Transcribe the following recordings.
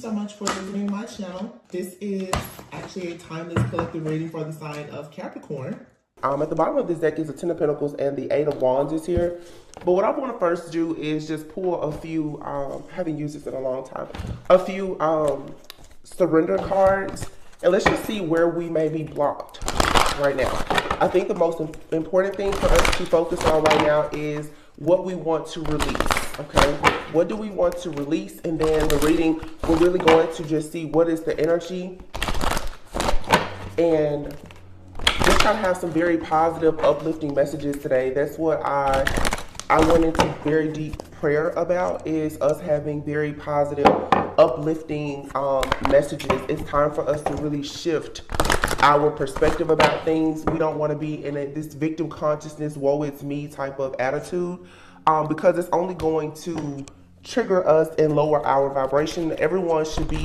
so much for visiting my channel. This is actually a timeless collective reading for the sign of Capricorn. At the bottom of this deck is the Ten of Pentacles and the Eight of Wands is here. But what I want to first do is just pull a few, haven't used this in a long time, a few surrender cards. And let's just see where we may be blocked right now. I think the most important thing for us to focus on right now is what we want to release, okay? What do we want to release? And then the reading, we're really going to just see what is the energy and just kind of have some very positive, uplifting messages today. That's what I went into very deep prayer about, is us having very positive, uplifting messages. It's time for us to really shift our perspective about things. We don't want to be in this victim consciousness, woe it's me type of attitude, because it's only going to trigger us and lower our vibration. Everyone should be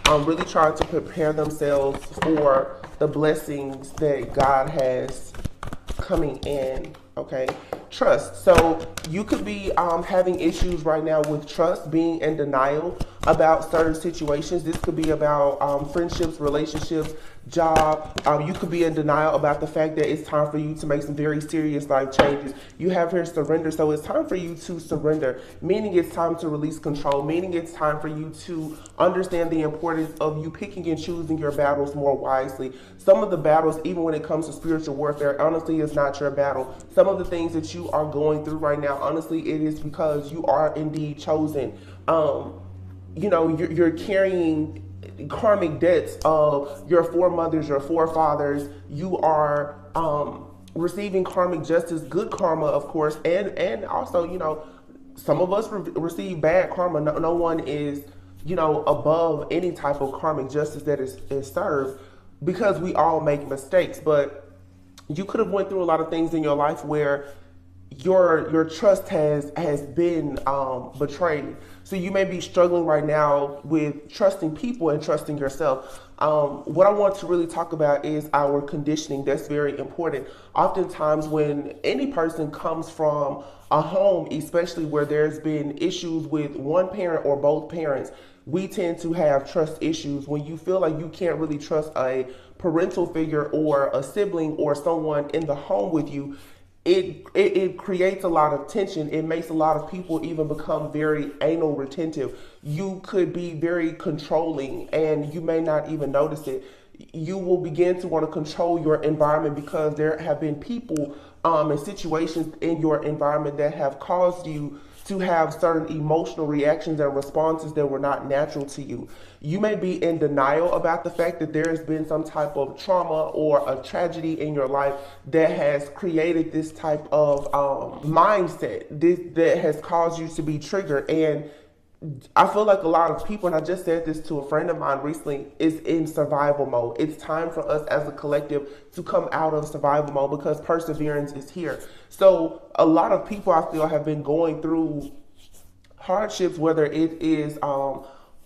really trying to prepare themselves for the blessings that God has coming in, okay? Trust. So you could be having issues right now with trust, being in denial about certain situations. This could be about friendships, relationships, job. You could be in denial about the fact that it's time for you to make some very serious life changes. You have here surrender. So it's time for you to surrender, meaning it's time to release control, meaning it's time for you to understand the importance of you picking and choosing your battles more wisely. Some of the battles, even when it comes to spiritual warfare, honestly, is not your battle. Some of the things that you are going through right now, honestly, it is because you are indeed chosen. You know, you're carrying karmic debts of your foremothers, your forefathers. You are receiving karmic justice, good karma, of course, and also, you know, some of us receive bad karma. No one is, you know, above any type of karmic justice that is served, because we all make mistakes. But you could have went through a lot of things in your life where your trust has been betrayed. So you may be struggling right now with trusting people and trusting yourself. What I want to really talk about is our conditioning. That's very important. Oftentimes when any person comes from a home, especially where there's been issues with one parent or both parents, we tend to have trust issues. When you feel like you can't really trust a parental figure or a sibling or someone in the home with you, it creates a lot of tension. It makes a lot of people even become very anal retentive. You could be very controlling and you may not even notice it. You will begin to want to control your environment because there have been people and situations in your environment that have caused you to have certain emotional reactions and responses that were not natural to you. You may be in denial about the fact that there has been some type of trauma or a tragedy in your life that has created this type of mindset that has caused you to be triggered. And I feel like a lot of people, and I just said this to a friend of mine recently, is in survival mode. It's time for us as a collective to come out of survival mode because perseverance is here. So a lot of people, I feel, have been going through hardships, whether it is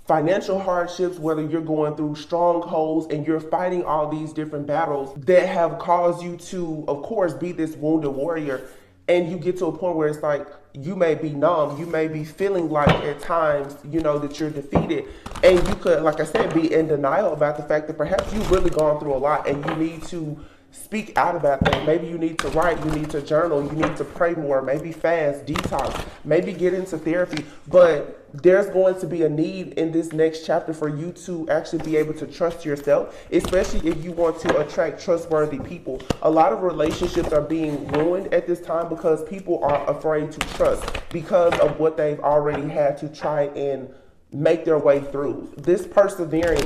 financial hardships, whether you're going through strongholds and you're fighting all these different battles that have caused you to, of course, be this wounded warrior. And you get to a point where it's like, you may be numb, you may be feeling like at times, you know, that you're defeated. And you could, like I said, be in denial about the fact that perhaps you've really gone through a lot and you need to speak out about that. Maybe you need to write, you need to journal, you need to pray more, maybe fast, detox, maybe get into therapy. But there's going to be a need in this next chapter for you to actually be able to trust yourself, especially if you want to attract trustworthy people. A lot of relationships are being ruined at this time because people are afraid to trust because of what they've already had to try and make their way through. This perseverance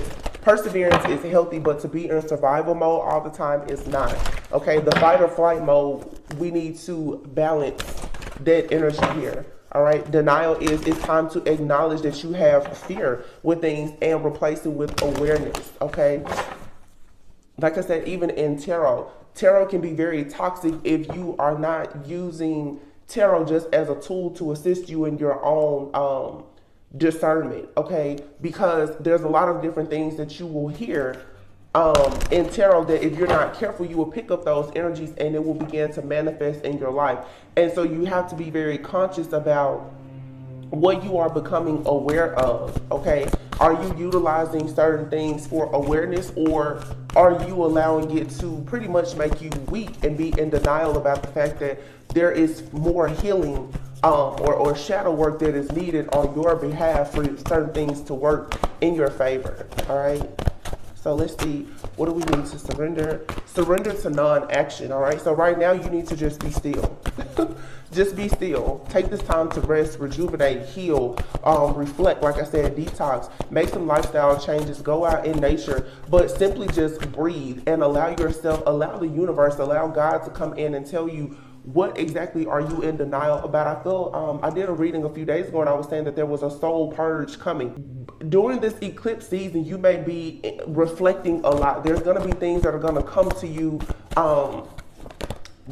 is healthy, but to be in survival mode all the time is not. Okay, the fight or flight mode, we need to balance that energy here. All right, denial is, it's time to acknowledge that you have fear with things and replace it with awareness. Okay, like I said, even in tarot can be very toxic if you are not using tarot just as a tool to assist you in your own discernment, okay? Because there's a lot of different things that you will hear in tarot that if you're not careful, you will pick up those energies and it will begin to manifest in your life. And so you have to be very conscious about what you are becoming aware of, okay? Are you utilizing certain things for awareness, or are you allowing it to pretty much make you weak and be in denial about the fact that there is more healing or shadow work that is needed on your behalf for certain things to work in your favor, all right? So let's see, what do we need to surrender? Surrender to non-action, all right? So right now you need to just be still. Just be still. Take this time to rest, rejuvenate, heal, reflect, like I said, detox, make some lifestyle changes, go out in nature, but simply just breathe and allow yourself, allow the universe, allow God to come in and tell you what exactly are you in denial about. I feel, I did a reading a few days ago and I was saying that there was a soul purge coming. During this eclipse season, you may be reflecting a lot. There's going to be things that are going to come to you,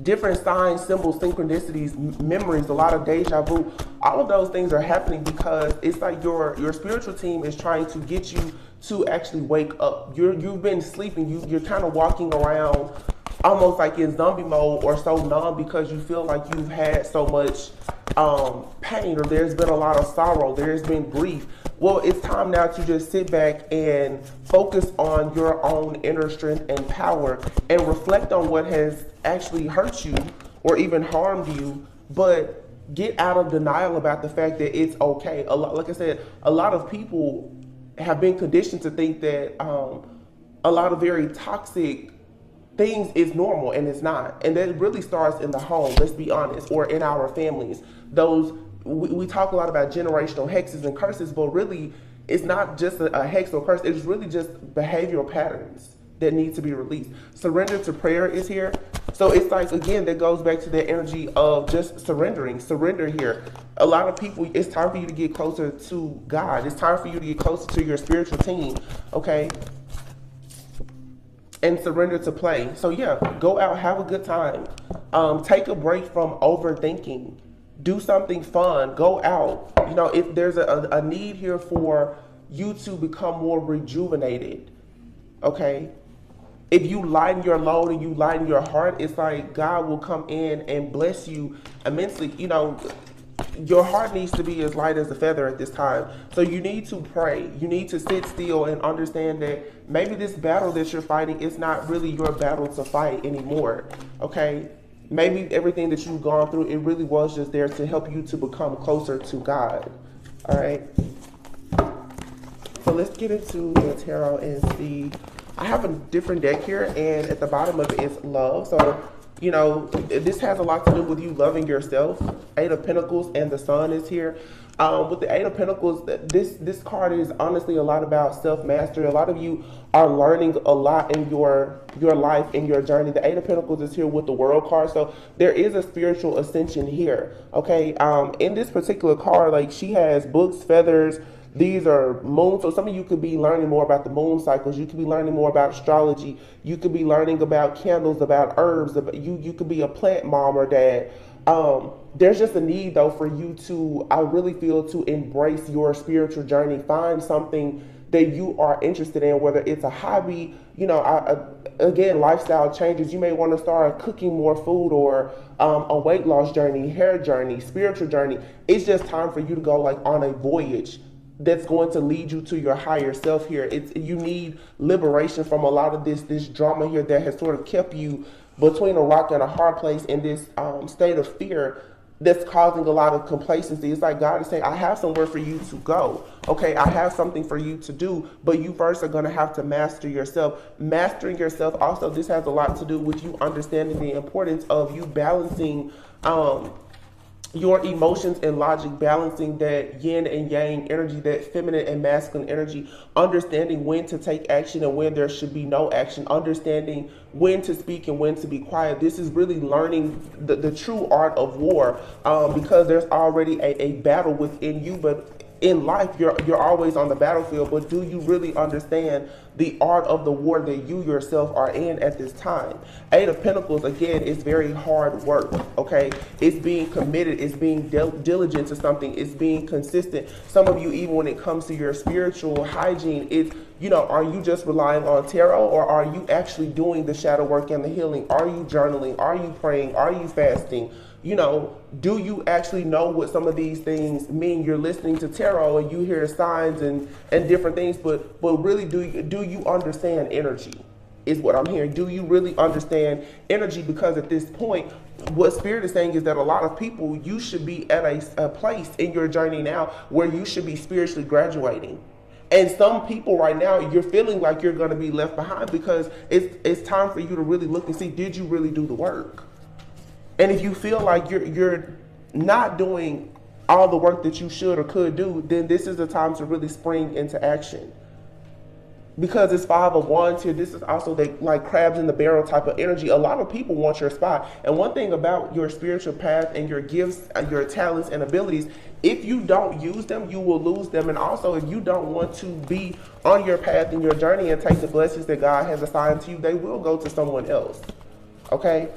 different signs, symbols, synchronicities, memories, a lot of deja vu. All of those things are happening because it's like your spiritual team is trying to get you to actually wake up. You've been sleeping. You're kind of walking around almost like in zombie mode or so numb because you feel like you've had so much pain, or there's been a lot of sorrow, there's been grief. Well, it's time now to just sit back and focus on your own inner strength and power and reflect on what has actually hurt you or even harmed you, but get out of denial about the fact that it's okay. Like I said, a lot of people have been conditioned to think that a lot of very toxic things is normal, and it's not. And that really starts in the home, let's be honest, or in our families. Those, we talk a lot about generational hexes and curses, but really it's not just a hex or curse. It's really just behavioral patterns that need to be released. Surrender to prayer is here. So it's like, again, that goes back to the energy of just surrendering. Surrender here. A lot of people, it's time for you to get closer to God. It's time for you to get closer to your spiritual team, okay? And surrender to play. So yeah, go out, have a good time. Take a break from overthinking. Do something fun. Go out. You know, if there's a need here for you to become more rejuvenated, okay? If you lighten your load and you lighten your heart, it's like God will come in and bless you immensely. You know, your heart needs to be as light as a feather at this time. So you need to pray. You need to sit still and understand that maybe this battle that you're fighting is not really your battle to fight anymore, okay? Maybe everything that you've gone through, it really was just there to help you to become closer to God, all right? So let's get into the tarot and see. I have a different deck here, and at the bottom of it is love. So, you know, this has a lot to do with you loving yourself. Eight of Pentacles and the Sun is here. With the Eight of Pentacles, this card is honestly a lot about self-mastery. A lot of you are learning a lot in your life, in your journey. The Eight of Pentacles is here with the World card. So there is a spiritual ascension here, okay? In this particular card, like, she has books, feathers. These are moons. So some of you could be learning more about the moon cycles. You could be learning more about astrology. You could be learning about candles, about herbs. You could be a plant mom or dad. There's just a need, though, for you to, I really feel, to embrace your spiritual journey. Find something that you are interested in, whether it's a hobby, you know, again, lifestyle changes. You may want to start cooking more food, or a weight loss journey, hair journey, spiritual journey. It's just time for you to go like on a voyage that's going to lead you to your higher self here. You need liberation from a lot of this drama here that has sort of kept you between a rock and a hard place in this state of fear that's causing a lot of complacency. It's like God is saying, I have somewhere for you to go. Okay, I have something for you to do, but you first are going to have to master yourself. Mastering yourself, also, this has a lot to do with you understanding the importance of you balancing your emotions and logic, balancing that yin and yang energy, that feminine and masculine energy, understanding when to take action and when there should be no action, understanding when to speak and when to be quiet. This is really learning the true art of war, because there's already a battle within you, but in life, you're always on the battlefield, but do you really understand the art of the war that you yourself are in at this time? Eight of Pentacles, again, is very hard work, okay? It's being committed, it's being diligent to something, it's being consistent. Some of you, even when it comes to your spiritual hygiene, it's, you know, are you just relying on tarot, or are you actually doing the shadow work and the healing? Are you journaling? Are you praying? Are you fasting? You know, do you actually know what some of these things mean? You're listening to tarot and you hear signs and different things, but really, do you understand energy? Is what I'm hearing. Do you really understand energy? Because at this point, what Spirit is saying is that a lot of people, you should be at a place in your journey now where you should be spiritually graduating. And some people right now, you're feeling like you're going to be left behind because it's time for you to really look and see, did you really do the work? And if you feel like you're not doing all the work that you should or could do, then this is the time to really spring into action. Because it's 5 of Wands here, this is also like crabs in the barrel type of energy. A lot of people want your spot. And one thing about your spiritual path and your gifts, your talents and abilities, if you don't use them, you will lose them. And also, if you don't want to be on your path and your journey and take the blessings that God has assigned to you, they will go to someone else. Okay?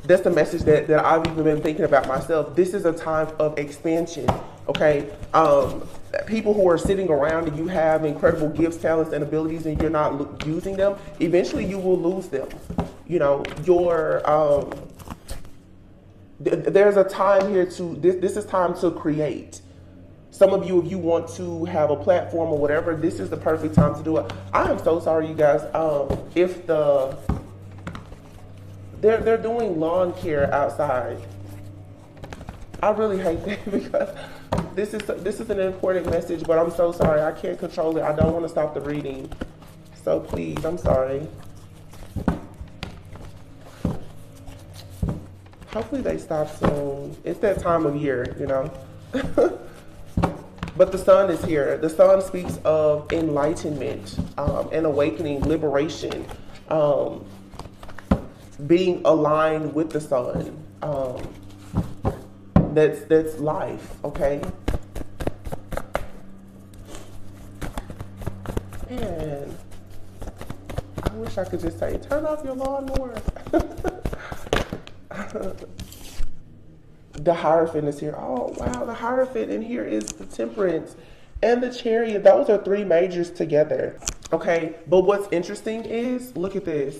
That's the message that I've even been thinking about myself. This is a time of expansion. Okay? People who are sitting around and you have incredible gifts, talents, and abilities, and you're not using them, eventually you will lose them. You know, there's a time here to, this is time to create. Some of you, if you want to have a platform or whatever, this is the perfect time to do it. I am so sorry, you guys. If they're doing lawn care outside. I really hate that because this is an important message, but I'm so sorry. I can't control it. I don't want to stop the reading. So please, I'm sorry. Hopefully they stop soon. It's that time of year, you know. But the sun is here. The sun speaks of enlightenment, and awakening, liberation, being aligned with the sun. That's life, okay? Man, I wish I could just say, turn off your lawnmower. The Hierophant is here. Oh, wow, the Hierophant. And here is the Temperance and the Chariot. Those are 3 majors together. Okay, but what's interesting is, look at this.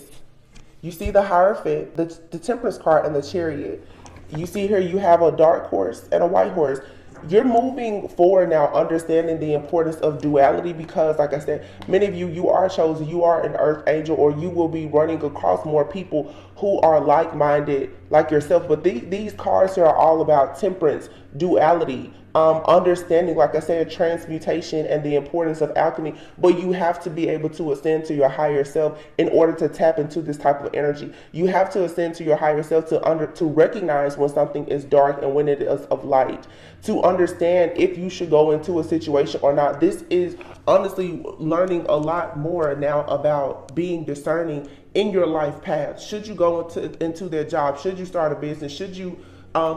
You see the Hierophant, the Temperance card, and the Chariot. You see here you have a dark horse and a white horse. You're moving forward now, understanding the importance of duality because, like I said, many of you are chosen, you are an earth angel, or you will be running across more people who are like-minded like yourself. But these cards here are all about temperance, duality, understanding, like I said, transmutation and the importance of alchemy. But you have to be able to ascend to your higher self in order to tap into this type of energy. You have to ascend to your higher self to recognize when something is dark and when it is of light, to understand if you should go into a situation or not. This is honestly learning a lot more now about being discerning in your life path. Should you go into their job? Should you start a business? Should you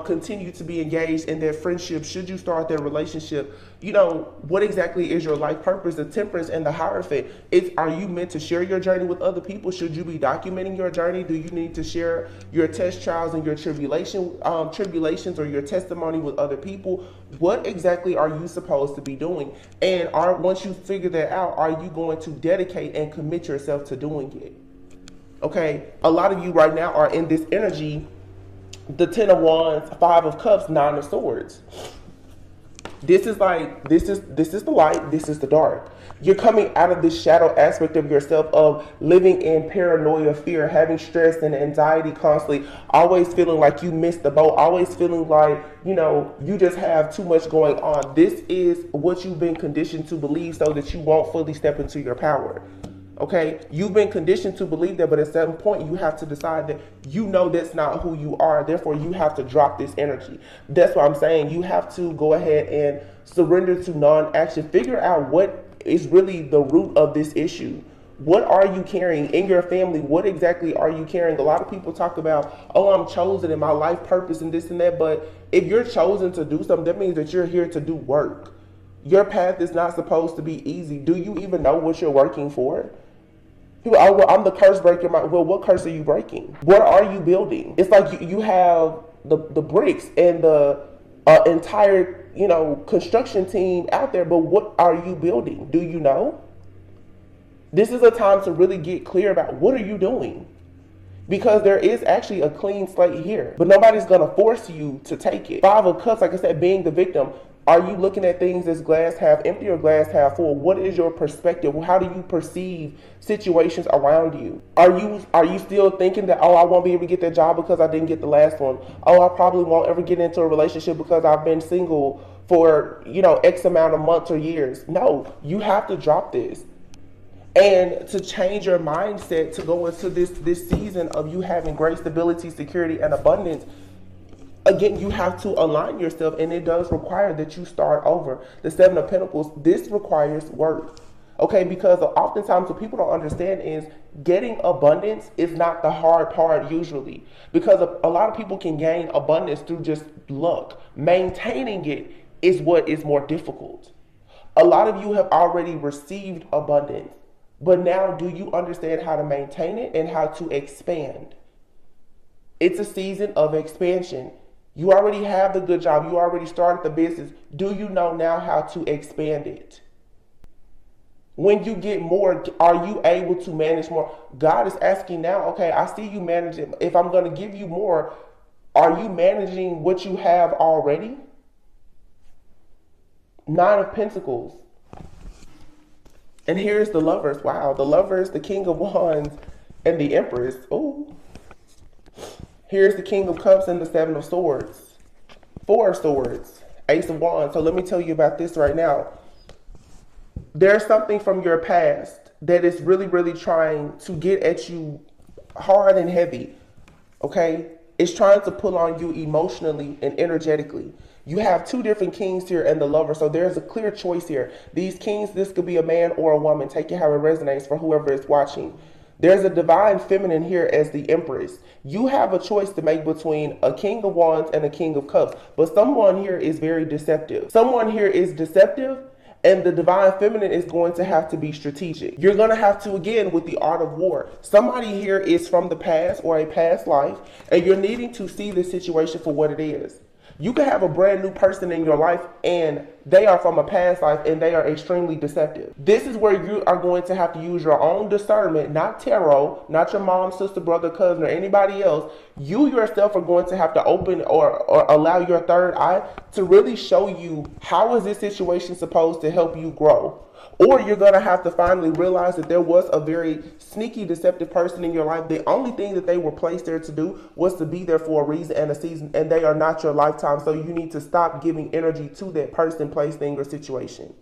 continue to be engaged in their friendship? Should you start their relationship? You know, what exactly is your life purpose? The Temperance and the Hierophant. Are you meant to share your journey with other people? Should you be documenting your journey? Do you need to share your test trials and your tribulations or your testimony with other people? What exactly are you supposed to be doing? And once you figure that out, are you going to dedicate and commit yourself to doing it? Okay, a lot of you right now are in this energy. The 10 of Wands, 5 of Cups, 9 of Swords. This is the light, this is the dark. You're coming out of this shadow aspect of yourself of living in paranoia, fear, having stress and anxiety constantly, always feeling like you missed the boat, always feeling like, you know, you just have too much going on. This is what you've been conditioned to believe so that you won't fully step into your power. Okay, you've been conditioned to believe that, but at some point you have to decide that you know that's not who you are. Therefore, you have to drop this energy. That's what I'm saying. You have to go ahead and surrender to non-action. Figure out what is really the root of this issue. What are you carrying in your family? What exactly are you carrying? A lot of people talk about, oh, I'm chosen in my life purpose and this and that. But if you're chosen to do something, that means that you're here to do work. Your path is not supposed to be easy. Do you even know what you're working for? People, oh, well, I'm the curse breaker. Well, what curse are you breaking? What are you building? It's like you have the bricks and the entire, you know, construction team out there, but what are you building? Do you know? This is a time to really get clear about what are you doing? because there is actually a clean slate here, but nobody's going to force you to take it. Five of Cups, like I said, being the victim. Are you looking at things as glass half empty or glass half full? What is your perspective? How do you perceive situations around you? Are you still thinking that, oh, I won't be able to get that job because I didn't get the last one? Oh, I probably won't ever get into a relationship because I've been single for, X amount of months or years. No, you have to drop this. And to change your mindset to go into this season of you having great stability, security, and abundance, again, you have to align yourself, and it does require that you start over. The Seven of Pentacles, this requires work. Okay, because oftentimes what people don't understand is getting abundance is not the hard part usually. Because a lot of people can gain abundance through just luck. Maintaining it is what is more difficult. A lot of you have already received abundance, but now do you understand how to maintain it and how to expand? It's a season of expansion. You already have the good job. You already started the business. Do you know now how to expand it? When you get more, are you able to manage more? God is asking now, okay, I see you managing. If I'm going to give you more, are you managing what you have already? Nine of Pentacles. And here's the Lovers. Wow, the Lovers, the King of Wands, and the Empress. Ooh. Here's the King of Cups and the Seven of Swords. Four of Swords. Ace of Wands. So let me tell you about this right now. There's something from your past that is really, really trying to get at you hard and heavy. Okay? It's trying to pull on you emotionally and energetically. You have two different kings here and the Lover. So there's a clear choice here. These kings, this could be a man or a woman. Take it how it resonates for whoever is watching. There's a divine feminine here as the Empress. You have a choice to make between a King of Wands and a King of Cups. But someone here is very deceptive. Someone here is deceptive, and the divine feminine is going to have to be strategic. You're going to have to, again, with the art of war. Somebody here is from the past or a past life, and you're needing to see the situation for what it is. You could have a brand new person in your life and they are from a past life and they are extremely deceptive. This is where you are going to have to use your own discernment, not tarot, not your mom, sister, brother, cousin, or anybody else. You yourself are going to have to open or allow your third eye to really show you how is this situation supposed to help you grow. Or you're going to have to finally realize that there was a very sneaky, deceptive person in your life. The only thing that they were placed there to do was to be there for a reason and a season, and they are not your lifetime. So you need to stop giving energy to that person, place, thing, or situation.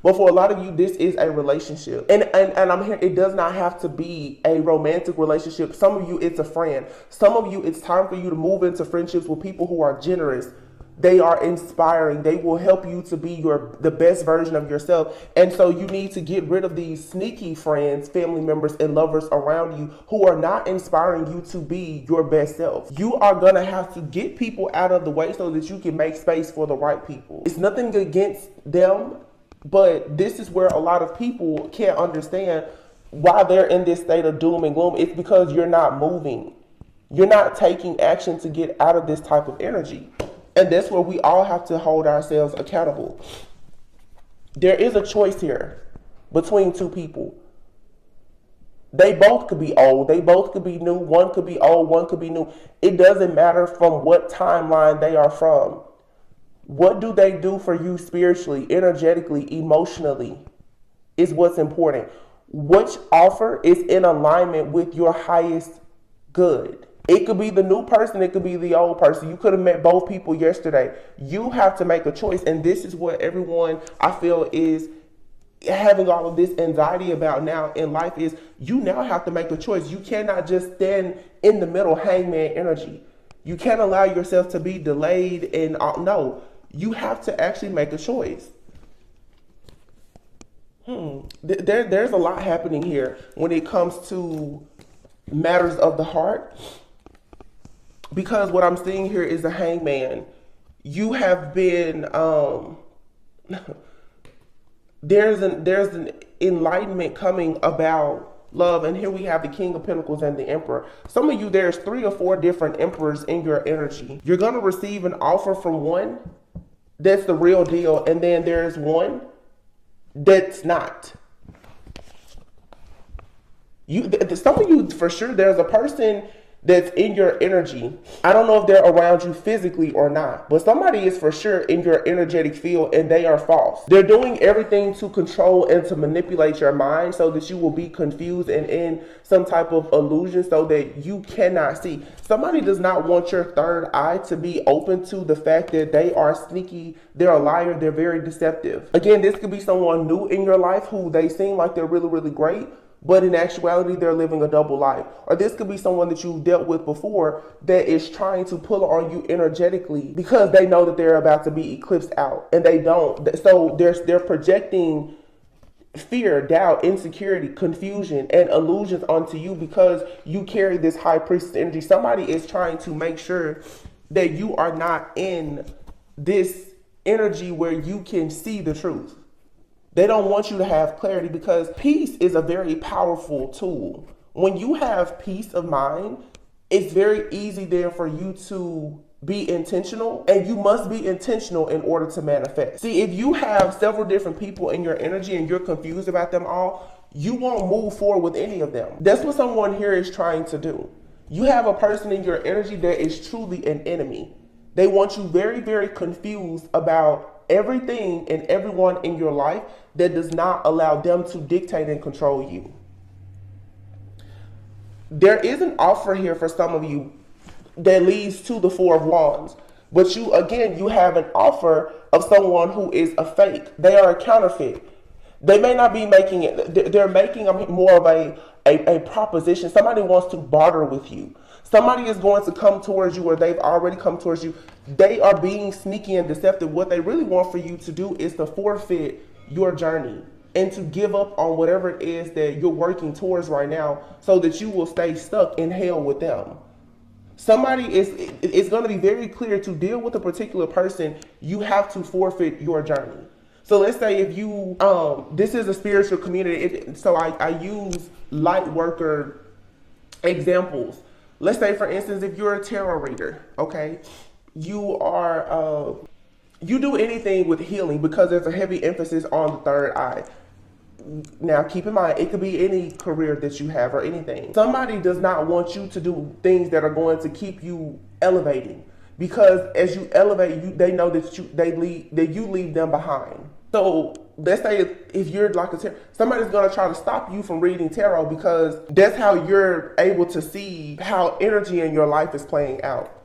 But for a lot of you, this is a relationship. And I'm here, it does not have to be a romantic relationship. Some of you, it's a friend. Some of you, it's time for you to move into friendships with people who are generous. They are inspiring. They will help you to be the best version of yourself. And so you need to get rid of these sneaky friends, family members, and lovers around you who are not inspiring you to be your best self. You are going to have to get people out of the way so that you can make space for the right people. It's nothing against them, but this is where a lot of people can't understand why they're in this state of doom and gloom. It's because you're not moving. You're not taking action to get out of this type of energy. And that's where we all have to hold ourselves accountable. There is a choice here between two people. They both could be old. They both could be new. One could be old. One could be new. It doesn't matter from what timeline they are from. What do they do for you spiritually, energetically, emotionally is what's important. Which offer is in alignment with your highest good? It could be the new person. It could be the old person. You could have met both people yesterday. You have to make a choice. And this is what everyone, I feel, is having all of this anxiety about now in life is you now have to make a choice. You cannot just stand in the middle, hangman energy. You can't allow yourself to be delayed. And no, you have to actually make a choice. There's a lot happening here when it comes to matters of the heart. Because what I'm seeing here is a hangman. You have been, there's an enlightenment coming about love. And here we have the King of Pentacles and the Emperor. Some of you, there's 3 or 4 different emperors in your energy. You're going to receive an offer from one that's the real deal. And then there's one that's not. Some of you, for sure, there's a person that's in your energy. I don't know if they're around you physically or not, but somebody is for sure in your energetic field and they are false. They're doing everything to control and to manipulate your mind so that you will be confused and in some type of illusion so that you cannot see. Somebody does not want your third eye to be open to the fact that they are sneaky, they're a liar, they're very deceptive. Again, this could be someone new in your life who they seem like they're really, really great, but in actuality, they're living a double life. Or this could be someone that you've dealt with before that is trying to pull on you energetically because they know that they're about to be eclipsed out and they don't. So they're projecting fear, doubt, insecurity, confusion, and illusions onto you because you carry this high priestess energy. Somebody is trying to make sure that you are not in this energy where you can see the truth. They don't want you to have clarity because peace is a very powerful tool. When you have peace of mind, it's very easy there for you to be intentional, and you must be intentional in order to manifest. See, if you have several different people in your energy and you're confused about them all, you won't move forward with any of them. That's what someone here is trying to do. You have a person in your energy that is truly an enemy. They want you very, very confused about everything and everyone in your life that does not allow them to dictate and control you. There is an offer here for some of you that leads to the Four of Wands. But you have an offer of someone who is a fake. They are a counterfeit. They may not be making it. They're making more of a proposition. Somebody wants to barter with you. Somebody is going to come towards you or they've already come towards you. They are being sneaky and deceptive. What they really want for you to do is to forfeit your journey and to give up on whatever it is that you're working towards right now so that you will stay stuck in hell with them. Somebody it's going to be very clear to deal with a particular person, you have to forfeit your journey. So let's say if you, this is a spiritual community, so I use light worker examples. Let's say, for instance, if you're a tarot reader, okay, you do anything with healing because there's a heavy emphasis on the third eye. Now, keep in mind, it could be any career that you have or anything. Somebody does not want you to do things that are going to keep you elevating because as you elevate, they know that you leave them behind. So let's say if you're like a tarot, somebody's going to try to stop you from reading tarot because that's how you're able to see how energy in your life is playing out.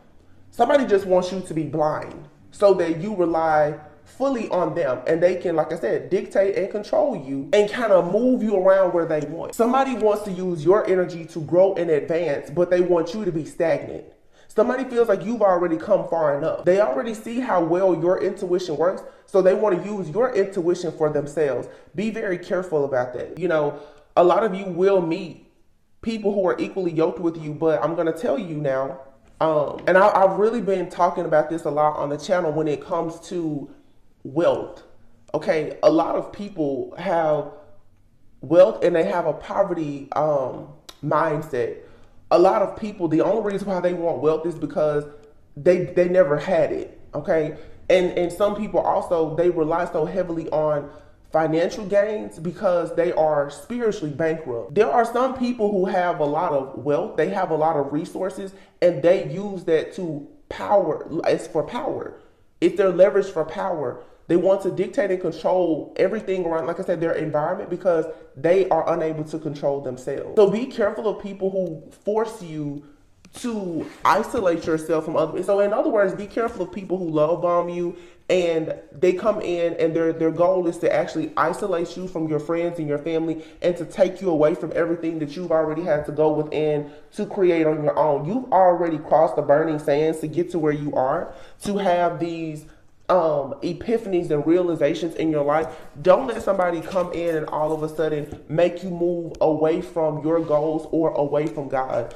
Somebody just wants you to be blind so that you rely fully on them and they can, like I said, dictate and control you and kind of move you around where they want. Somebody wants to use your energy to grow and advance, but they want you to be stagnant. Somebody feels like you've already come far enough. They already see how well your intuition works, so they want to use your intuition for themselves. Be very careful about that. You know, a lot of you will meet people who are equally yoked with you, but I'm going to tell you now, and I've really been talking about this a lot on the channel when it comes to wealth. Okay, a lot of people have wealth and they have a poverty mindset. A lot of people, the only reason why they want wealth is because they never had it, okay? And some people also, they rely so heavily on financial gains because they are spiritually bankrupt. There are some people who have a lot of wealth, they have a lot of resources, and they use that to power. It's for power. It's their leverage for power. They want to dictate and control everything around, like I said, their environment because they are unable to control themselves. So be careful of people who force you to isolate yourself from others. So in other words, be careful of people who love bomb you and they come in and their goal is to actually isolate you from your friends and your family and to take you away from everything that you've already had to go within to create on your own. You've already crossed the burning sands to get to where you are, to have these epiphanies and realizations in your life. Don't let somebody come in and all of a sudden make you move away from your goals or away from God.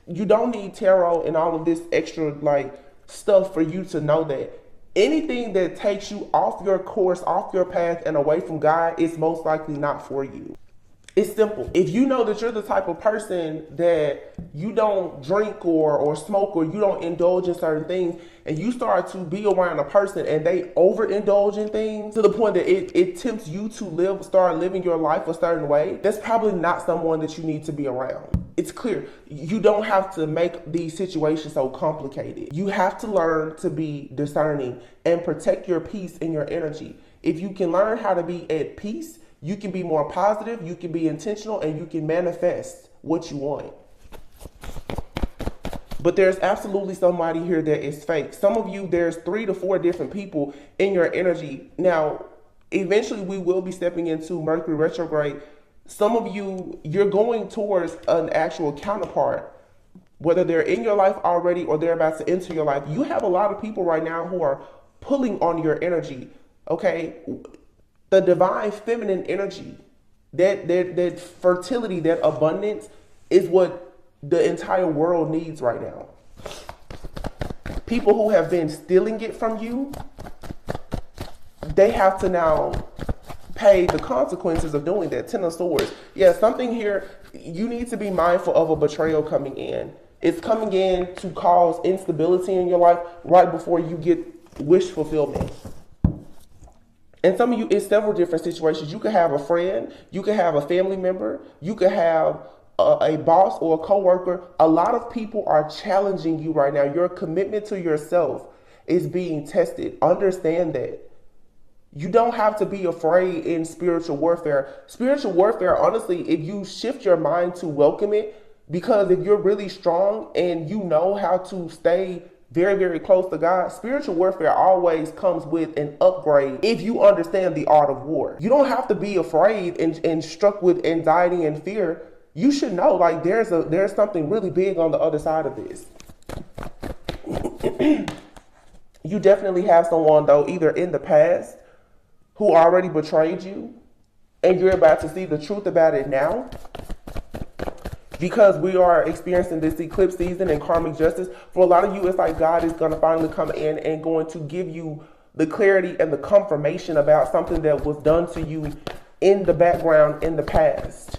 You don't need tarot and all of this extra stuff for you to know that anything that takes you off your course, off your path and away from God is most likely not for you. It's simple. If you know that you're the type of person that you don't drink or smoke or you don't indulge in certain things and you start to be around a person and they overindulge in things to the point that it tempts you to start living your life a certain way, that's probably not someone that you need to be around. it's clear. You don't have to make these situations so complicated. You have to learn to be discerning and protect your peace and your energy. If you can learn how to be at peace, you can be more positive, you can be intentional, and you can manifest what you want. But there's absolutely somebody here that is fake. Some of you, there's 3 to 4 different people in your energy. Now, eventually we will be stepping into Mercury retrograde. Some of you, you're going towards an actual counterpart, whether they're in your life already or they're about to enter your life. You have a lot of people right now who are pulling on your energy, okay? The divine feminine energy, that fertility, that abundance is what the entire world needs right now. People who have been stealing it from you, they have to now pay the consequences of doing that. 10 of Swords. Yeah, something here, you need to be mindful of a betrayal coming in. It's coming in to cause instability in your life right before you get wish fulfillment. And some of you, it's several different situations. You could have a friend, you could have a family member, you could have a boss or a coworker. A lot of people are challenging you right now. Your commitment to yourself is being tested. Understand that. You don't have to be afraid in spiritual warfare. Spiritual warfare, honestly, if you shift your mind to welcome it, because if you're really strong and you know how to stay very, very close to God, spiritual warfare always comes with an upgrade if you understand the art of war. You don't have to be afraid and struck with anxiety and fear. You should know, like, there's something really big on the other side of this. You definitely have someone, though, either in the past who already betrayed you, and you're about to see the truth about it now. Because we are experiencing this eclipse season and karmic justice, for a lot of you, it's like God is going to finally come in and going to give you the clarity and the confirmation about something that was done to you in the background in the past.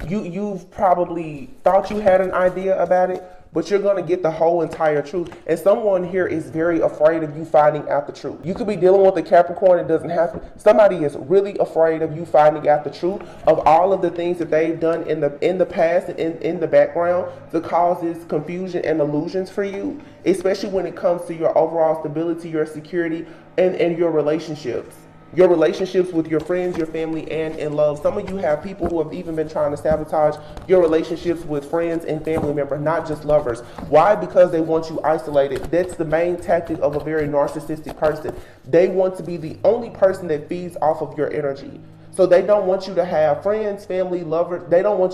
You've probably thought you had an idea about it, but you're going to get the whole entire truth. And someone here is very afraid of you finding out the truth. You could be dealing with a Capricorn. It doesn't have to. Somebody is really afraid of you finding out the truth of all of the things that they've done in the past and in the background that causes confusion and illusions for you, especially when it comes to your overall stability, your security, and your relationships. Your relationships with your friends, your family, and in love. Some of you have people who have even been trying to sabotage your relationships with friends and family members, not just lovers. Why? Because they want you isolated. That's the main tactic of a very narcissistic person. They want to be the only person that feeds off of your energy. So they don't want you to have friends, family, lovers. They don't even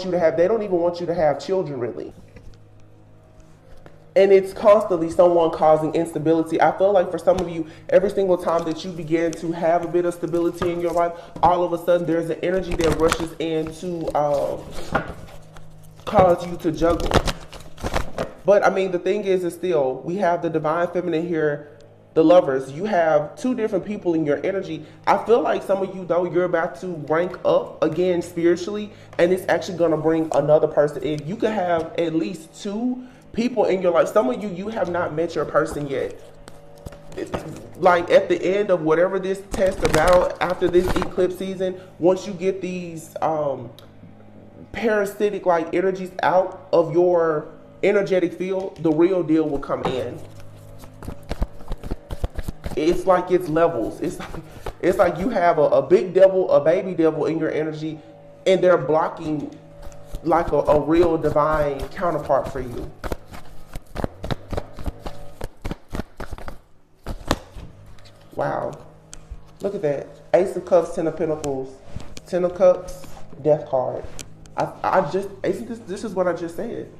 want you to have children, really. And it's constantly someone causing instability. I feel like for some of you, every single time that you begin to have a bit of stability in your life, all of a sudden there's an energy that rushes in to cause you to juggle. But I mean, the thing is still, we have the divine feminine here, the lovers. You have 2 different people in your energy. I feel like some of you, though, you're about to rank up again spiritually, and it's actually going to bring another person in. You could have at least 2 people in your life. Some of you have not met your person yet. Like at the end of whatever this test about, after this eclipse season, once you get these parasitic like energies out of your energetic field, the real deal will come in. It's like it's levels. It's like you have a big devil, a baby devil in your energy, and they're blocking like a real divine counterpart for you. Wow. Look at that. Ace of Cups, 10 of Pentacles, 10 of Cups, Death card. This is what I just said.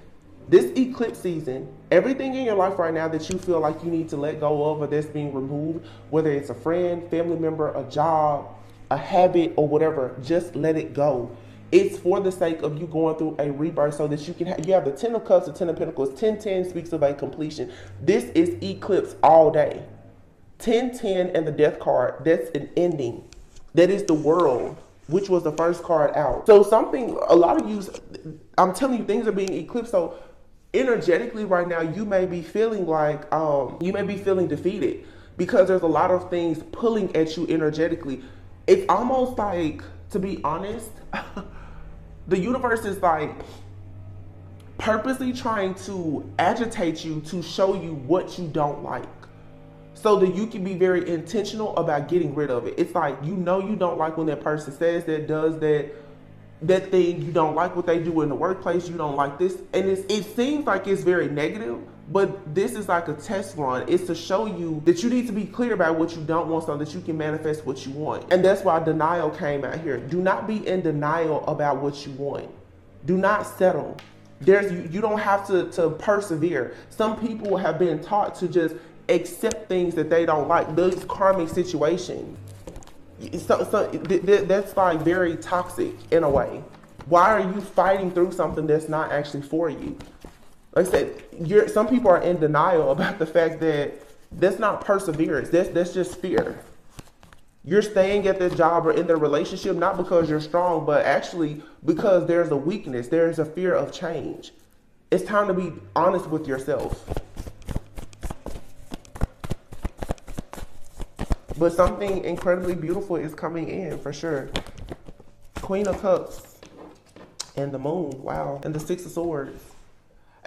This eclipse season, everything in your life right now that you feel like you need to let go of or that's being removed, whether it's a friend, family member, a job, a habit, or whatever, just let it go. It's for the sake of you going through a rebirth so that you can you have the 10 of Cups, the 10 of Pentacles. 10-10 speaks of a completion. This is eclipse all day. 10-10 and the Death card, that's an ending. That is the World, which was the first card out. So a lot of you, I'm telling you, things are being eclipsed. So energetically right now, you may be feeling like, you may be feeling defeated because there's a lot of things pulling at you energetically. It's almost like, to be honest, the universe is like purposely trying to agitate you to show you what you don't like, so that you can be very intentional about getting rid of it. It's like, you don't like when that person says that, does that thing, you don't like what they do in the workplace, you don't like this, and it seems like it's very negative, but this is like a test run. It's to show you that you need to be clear about what you don't want so that you can manifest what you want. And that's why denial came out here. Do not be in denial about what you want. Do not settle. You don't have to persevere. Some people have been taught to just accept things that they don't like, those karmic situations. That's like very toxic in a way. Why are you fighting through something that's not actually for you? Like I said, some people are in denial about the fact that that's not perseverance. That's just fear. You're staying at this job or in the relationship not because you're strong, but actually because there's a weakness. There's a fear of change. It's time to be honest with yourself. But something incredibly beautiful is coming in for sure. Queen of Cups and the Moon. Wow. And the Six of Swords.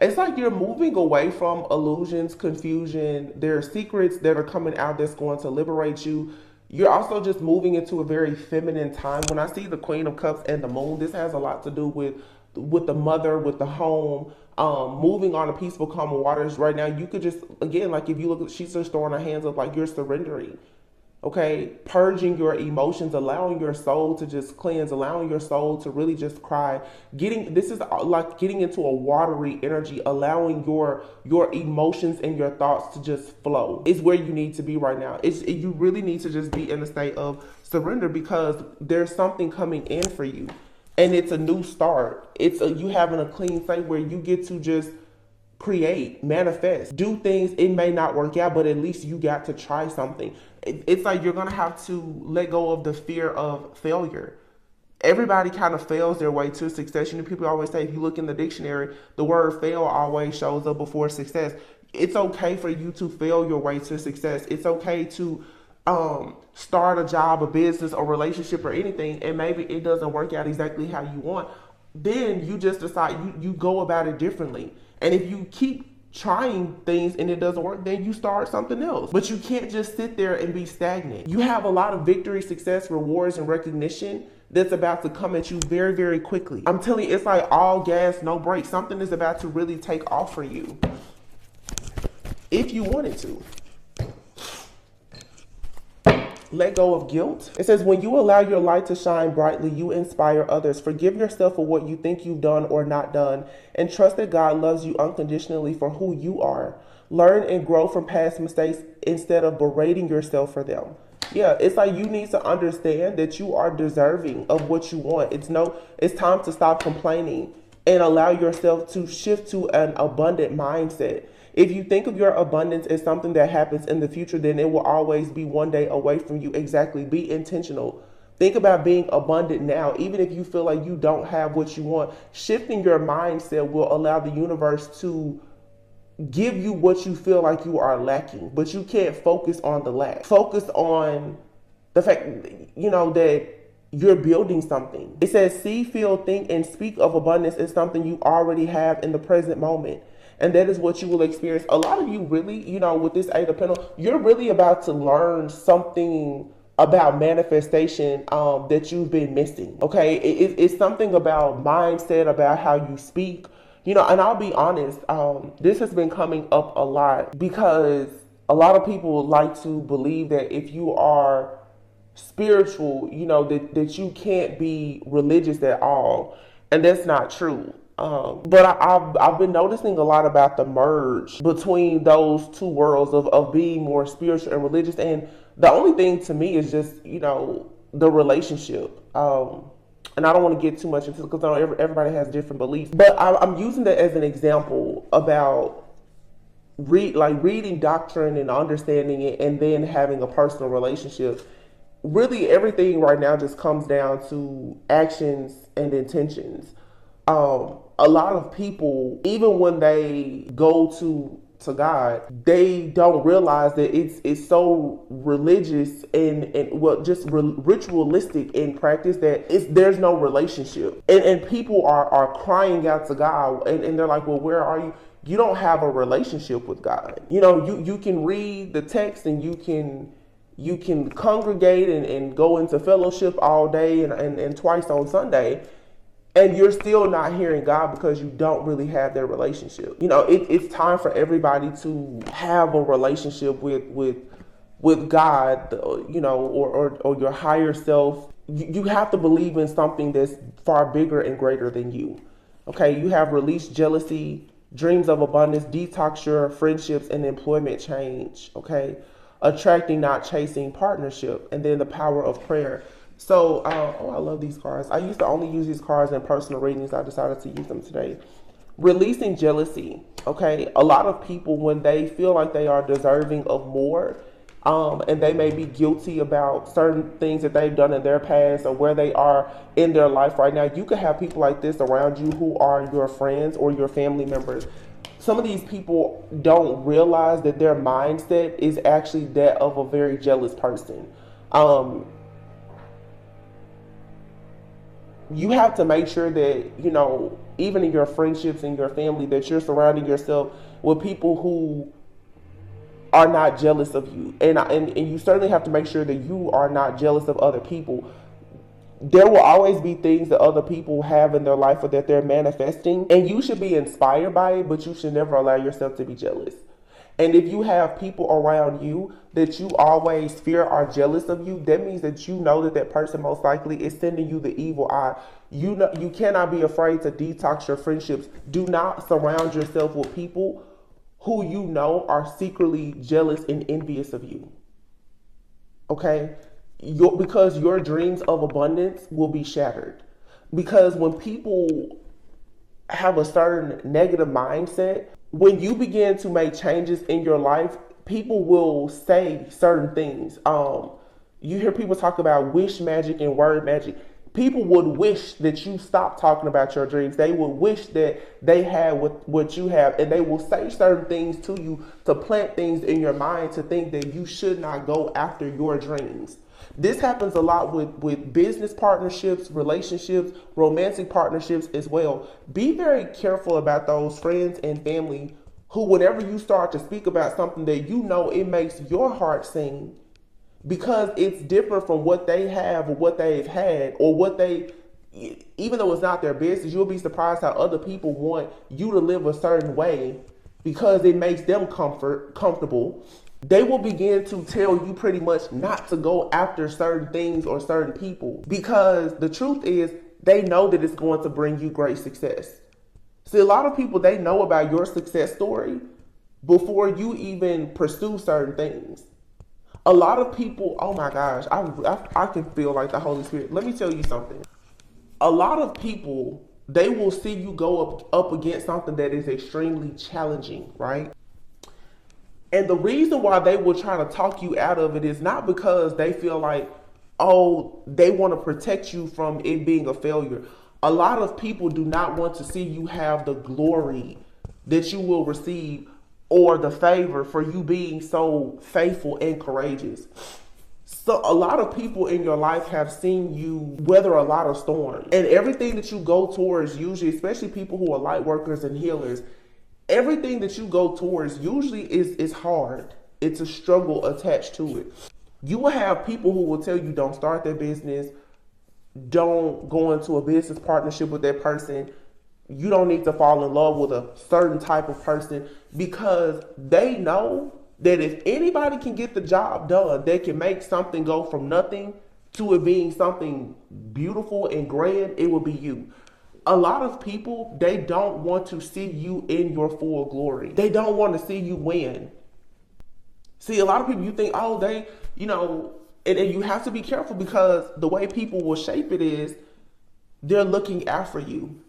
It's like you're moving away from illusions, confusion. There are secrets that are coming out that's going to liberate you. You're also just moving into a very feminine time. When I see the Queen of Cups and the Moon, this has a lot to do with the mother, with the home, moving on a peaceful, calm waters. Right now, you could just, again, like if you look, she's just throwing her hands up like you're surrendering. Okay, purging your emotions, allowing your soul to just cleanse, allowing your soul to really just cry. This is like getting into a watery energy, allowing your emotions and your thoughts to just flow. Is where you need to be right now. You really need to just be in a state of surrender, because there's something coming in for you, and it's a new start. You having a clean slate where you get to just create, manifest, do things. It may not work out, but at least you got to try something. It's like you're going to have to let go of the fear of failure. Everybody kind of fails their way to success. People always say, if you look in the dictionary, the word fail always shows up before success. It's okay for you to fail your way to success. It's okay to start a job, a business, a relationship, or anything, and maybe it doesn't work out exactly how you want. Then you just decide you go about it differently. And if you keep trying things and it doesn't work, then you start something else. But you can't just sit there and be stagnant. You have a lot of victory, success, rewards, and recognition that's about to come at you very, very quickly. I'm telling you, it's like all gas, no brakes. Something is about to really take off for you, if you wanted to. Let go of guilt. It says, when you allow your light to shine brightly, you inspire others. Forgive yourself for what you think you've done or not done, and trust that God loves you unconditionally for who you are. Learn and grow from past mistakes instead of berating yourself for them. Yeah, it's like you need to understand that you are deserving of what you want. It's time to stop complaining and allow yourself to shift to an abundant mindset. If you think of your abundance as something that happens in the future, then it will always be one day away from you. Exactly. Be intentional. Think about being abundant now. Even if you feel like you don't have what you want, shifting your mindset will allow the universe to give you what you feel like you are lacking. But you can't focus on the lack. Focus on the fact, that you're building something. It says, see, feel, think, and speak of abundance is something you already have in the present moment. And that is what you will experience. A lot of you really, with this Eight of Pentacles, you're really about to learn something about manifestation that you've been missing. Okay, it's something about mindset, about how you speak. And I'll be honest, this has been coming up a lot because a lot of people like to believe that if you are spiritual, that you can't be religious at all. And that's not true. But I've been noticing a lot about the merge between those two worlds of being more spiritual and religious. And the only thing to me is just, the relationship. And I don't want to get too much into it because I know everybody has different beliefs. But I'm using that as an example about reading doctrine and understanding it and then having a personal relationship. Really, everything right now just comes down to actions and intentions. A lot of people, even when they go to to God, they don't realize that it's so religious and well, just ritualistic in practice that there's no relationship. And people are crying out to God, and they're like, well, where are you? You don't have a relationship with God. You can read the text, and you can congregate and go into fellowship all day and twice on Sunday, and you're still not hearing God because you don't really have that relationship. It's time for everybody to have a relationship with God, or your higher self. You have to believe in something that's far bigger and greater than you. Okay, you have released jealousy, dreams of abundance, detox your friendships, and employment change. Okay, attracting, not chasing, partnership, and then the power of prayer. So, I love these cards. I used to only use these cards in personal readings. I decided to use them today. Releasing jealousy. Okay, a lot of people, when they feel like they are deserving of more, and they may be guilty about certain things that they've done in their past or where they are in their life right now, you could have people like this around you who are your friends or your family members. Some of these people don't realize that their mindset is actually that of a very jealous person. You have to make sure that, even in your friendships and your family, that you're surrounding yourself with people who are not jealous of you. And you certainly have to make sure that you are not jealous of other people. There will always be things that other people have in their life or that they're manifesting, and you should be inspired by it, but you should never allow yourself to be jealous. And if you have people around you that you always fear are jealous of you, that means that you know that person most likely is sending you the evil eye. You cannot be afraid to detox your friendships. Do not surround yourself with people who you know are secretly jealous and envious of you. Okay? Because your dreams of abundance will be shattered. Because when people have a certain negative mindset, when you begin to make changes in your life, people will say certain things. You hear people talk about wish magic and word magic. People would wish that you stop talking about your dreams. They would wish that they had what you have, and they will say certain things to you to plant things in your mind to think that you should not go after your dreams. This happens a lot with business partnerships, relationships, romantic partnerships as well. Be very careful about those friends and family who, whenever you start to speak about something that it makes your heart sing, because it's different from what they have or what they've had or even though it's not their business, you'll be surprised how other people want you to live a certain way because it makes them comfortable. They will begin to tell you pretty much not to go after certain things or certain people because the truth is they know that it's going to bring you great success. See, a lot of people, they know about your success story before you even pursue certain things. A lot of people, oh my gosh, I can feel like the Holy Spirit. Let me tell you something. A lot of people, they will see you go up against something that is extremely challenging, right? And the reason why they will try to talk you out of it is not because they feel like, they want to protect you from it being a failure. A lot of people do not want to see you have the glory that you will receive or the favor for you being so faithful and courageous. So a lot of people in your life have seen you weather a lot of storms, and everything that you go towards, usually, especially people who are light workers and healers, everything that you go towards usually is hard. It's a struggle attached to it. You will have people who will tell you don't start their business, don't go into a business partnership with that person, you don't need to fall in love with a certain type of person, because they know that if anybody can get the job done, they can make something go from nothing to it being something beautiful and grand, it will be you. A lot of people, they don't want to see you in your full glory. They don't want to see you win. See, a lot of people, you think, and you have to be careful because the way people will shape it is they're looking out for you.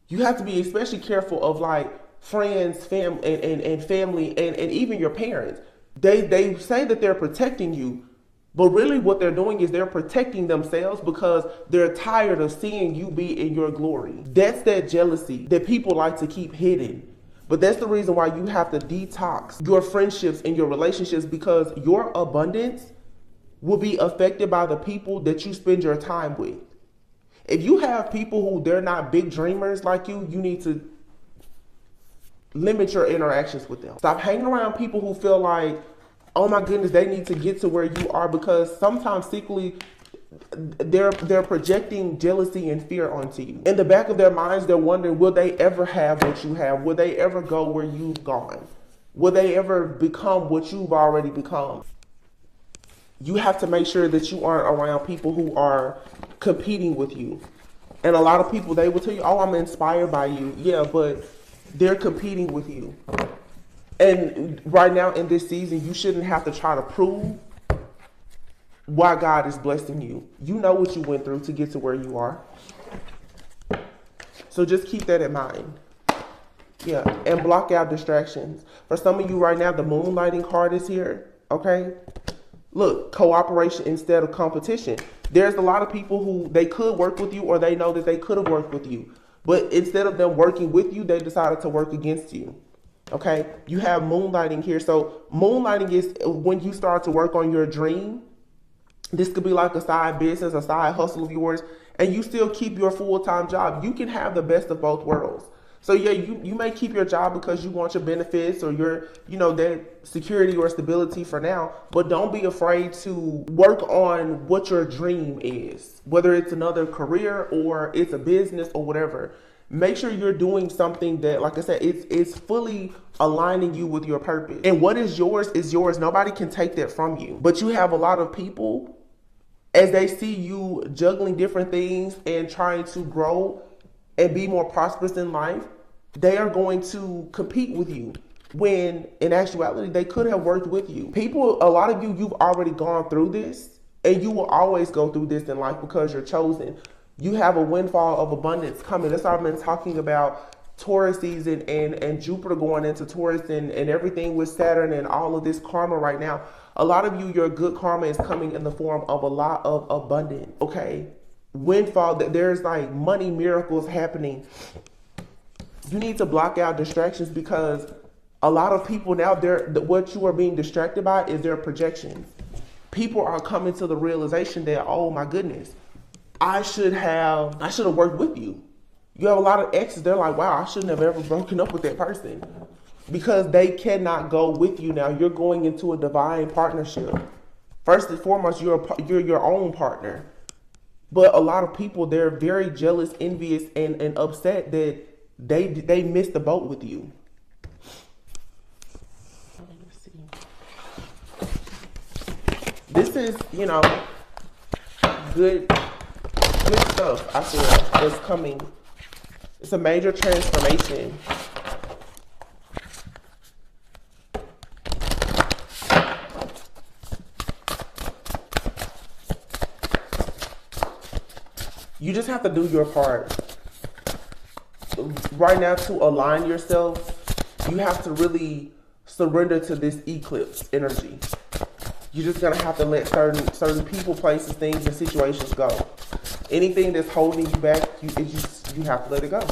You have to be especially careful of like friends, family, and family, and even your parents. They say that they're protecting you, but really what they're doing is they're protecting themselves because they're tired of seeing you be in your glory. That's that jealousy that people like to keep hidden. But that's the reason why you have to detox your friendships and your relationships, because your abundance will be affected by the people that you spend your time with. If you have people who they're not big dreamers like you need to limit your interactions with them. Stop hanging around people who feel like, oh my goodness, they need to get to where you are, because sometimes secretly they're projecting jealousy and fear onto you. In the back of their minds, they're wondering, will they ever have what you have? Will they ever go where you've gone? Will they ever become what you've already become? You have to make sure that you aren't around people who are competing with you. And a lot of people, they will tell you, oh, I'm inspired by you. Yeah, but they're competing with you. And right now in this season, you shouldn't have to try to prove why God is blessing you. You know what you went through to get to where you are. So just keep that in mind. Yeah, and block out distractions. For some of you right now, the moonlighting card is here, okay? Look, cooperation instead of competition. There's a lot of people who they could work with you, or they know that they could have worked with you. But instead of them working with you, they decided to work against you. Okay? You have moonlighting here. So moonlighting is when you start to work on your dream. This could be like a side business, a side hustle of yours, and you still keep your full-time job. You can have the best of both worlds. So yeah, you may keep your job because you want your benefits or your, that security or stability for now, but don't be afraid to work on what your dream is, whether it's another career or it's a business or whatever. Make sure you're doing something that, like I said, it's fully aligning you with your purpose. And what is yours is yours. Nobody can take that from you. But you have a lot of people, as they see you juggling different things and trying to grow and be more prosperous in life, they are going to compete with you when in actuality they could have worked with you. People, a lot of you, you've already gone through this, and you will always go through this in life because you're chosen. You have a windfall of abundance coming. That's why I've been talking about Taurus season and Jupiter going into Taurus and everything with Saturn and all of this karma right now. A lot of you, your good karma is coming in the form of a lot of abundance, okay? Windfall, there's like money miracles happening. You need to block out distractions, because a lot of people now, what you are being distracted by is their projections. People are coming to the realization that, oh my goodness, I should have worked with you. You have a lot of exes, they're like, wow, I shouldn't have ever broken up with that person, because they cannot go with you now. You're going into a divine partnership. First and foremost, you're your own partner. But a lot of people, they're very jealous, envious, and upset that they missed the boat with you. This is, good stuff, I feel, that's coming. It's a major transformation. You just have to do your part. Right now, to align yourself, you have to really surrender to this eclipse energy. You're just gonna have to let certain people, places, things, and situations go. Anything that's holding you back, you have to let it go.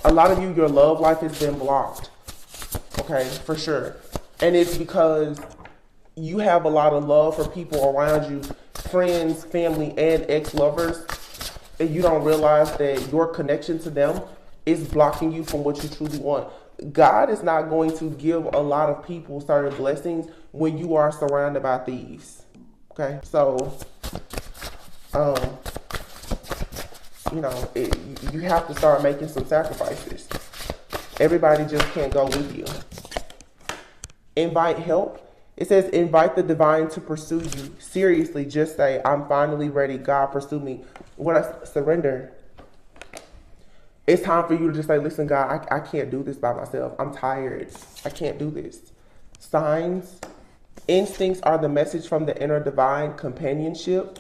A lot of you, your love life has been blocked. Okay, for sure. And it's because you have a lot of love for people around you, friends, family, and ex-lovers, and you don't realize that your connection to them is blocking you from what you truly want. God is not going to give a lot of people certain blessings when you are surrounded by thieves. Okay, so, you have to start making some sacrifices. Everybody just can't go with you. Invite help. It says, invite the divine to pursue you. Seriously, just say, I'm finally ready. God, pursue me. When I surrender, it's time for you to just say, listen, God, I can't do this by myself. I'm tired. I can't do this. Signs. Instincts are the message from the inner divine. Companionship.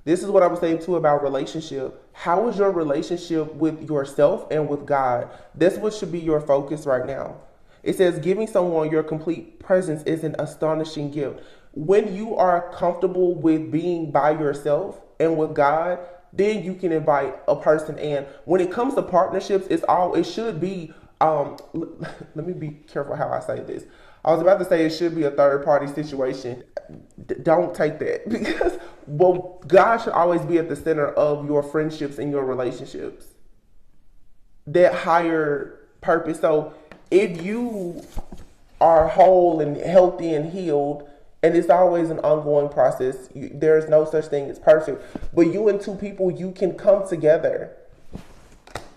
This is what I was saying too about relationship. How is your relationship with yourself and with God? That's what should be your focus right now. It says giving someone your complete presence is an astonishing gift. When you are comfortable with being by yourself and with God, then you can invite a person in. When it comes to partnerships, it should be, let me be careful how I say this. I was about to say it should be a third party situation. Don't take that because God should always be at the center of your friendships and your relationships. That higher purpose. So if you are whole and healthy and healed, and it's always an ongoing process, there's no such thing as perfect. But you and two people, you can come together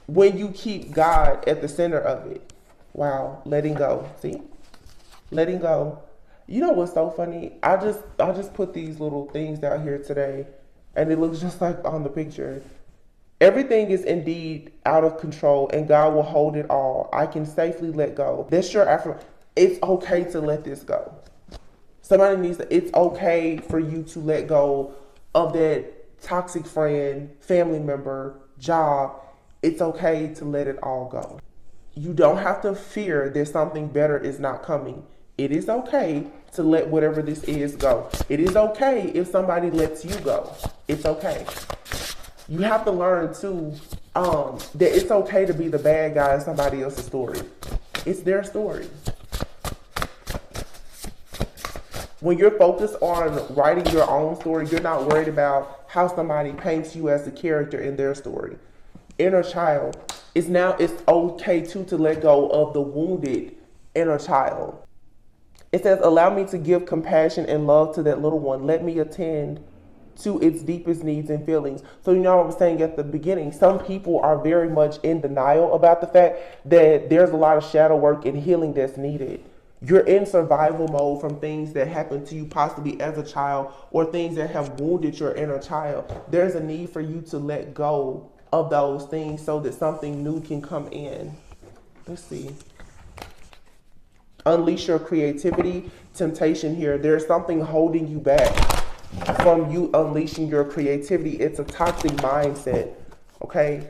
when you keep God at the center of it. Wow, letting go. See? Letting go. You know what's so funny? I just put these little things out here today, and it looks just like on the picture. Everything is indeed out of control, and God will hold it all. I can safely let go. That's your affirmation. It's okay to let this go. Somebody needs to, it's okay for you to let go of that toxic friend, family member, job. It's okay to let it all go. You don't have to fear that something better is not coming. It is okay to let whatever this is go. It is okay if somebody lets you go. It's okay. You have to learn too that it's okay to be the bad guy in somebody else's story. It's their story. When you're focused on writing your own story, you're not worried about how somebody paints you as the character in their story. Inner child, it's okay too to let go of the wounded inner child. It says, allow me to give compassion and love to that little one. Let me attend to its deepest needs and feelings. So you know what I was saying at the beginning, some people are very much in denial about the fact that there's a lot of shadow work and healing that's needed. You're in survival mode from things that happened to you possibly as a child or things that have wounded your inner child. There's a need for you to let go of those things so that something new can come in. Let's see. Unleash your creativity. Temptation here. There's something holding you back from you unleashing your creativity. It's a toxic mindset. Okay?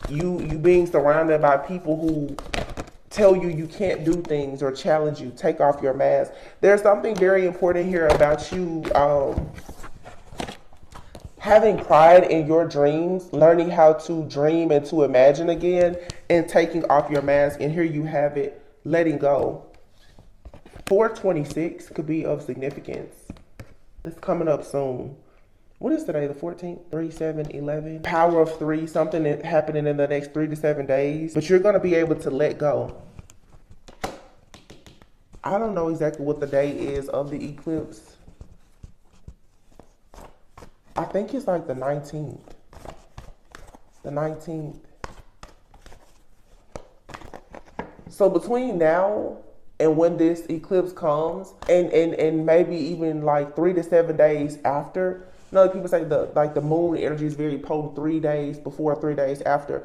You being surrounded by people who tell you you can't do things or challenge you. Take off your mask. There's something very important here about you having pride in your dreams, learning how to dream and to imagine again, and taking off your mask. And here you have it, letting go. 426 could be of significance. It's coming up soon. What is today, the 14th? 3, 7, 11. Power of 3, something that happening in the next 3 to 7 days. But you're going to be able to let go. I don't know exactly what the day is of the eclipse. I think it's like the 19th. The 19th. So between now and when this eclipse comes, and maybe even like 3 to 7 days after, you know, people say the moon energy is very potent 3 days before, 3 days after.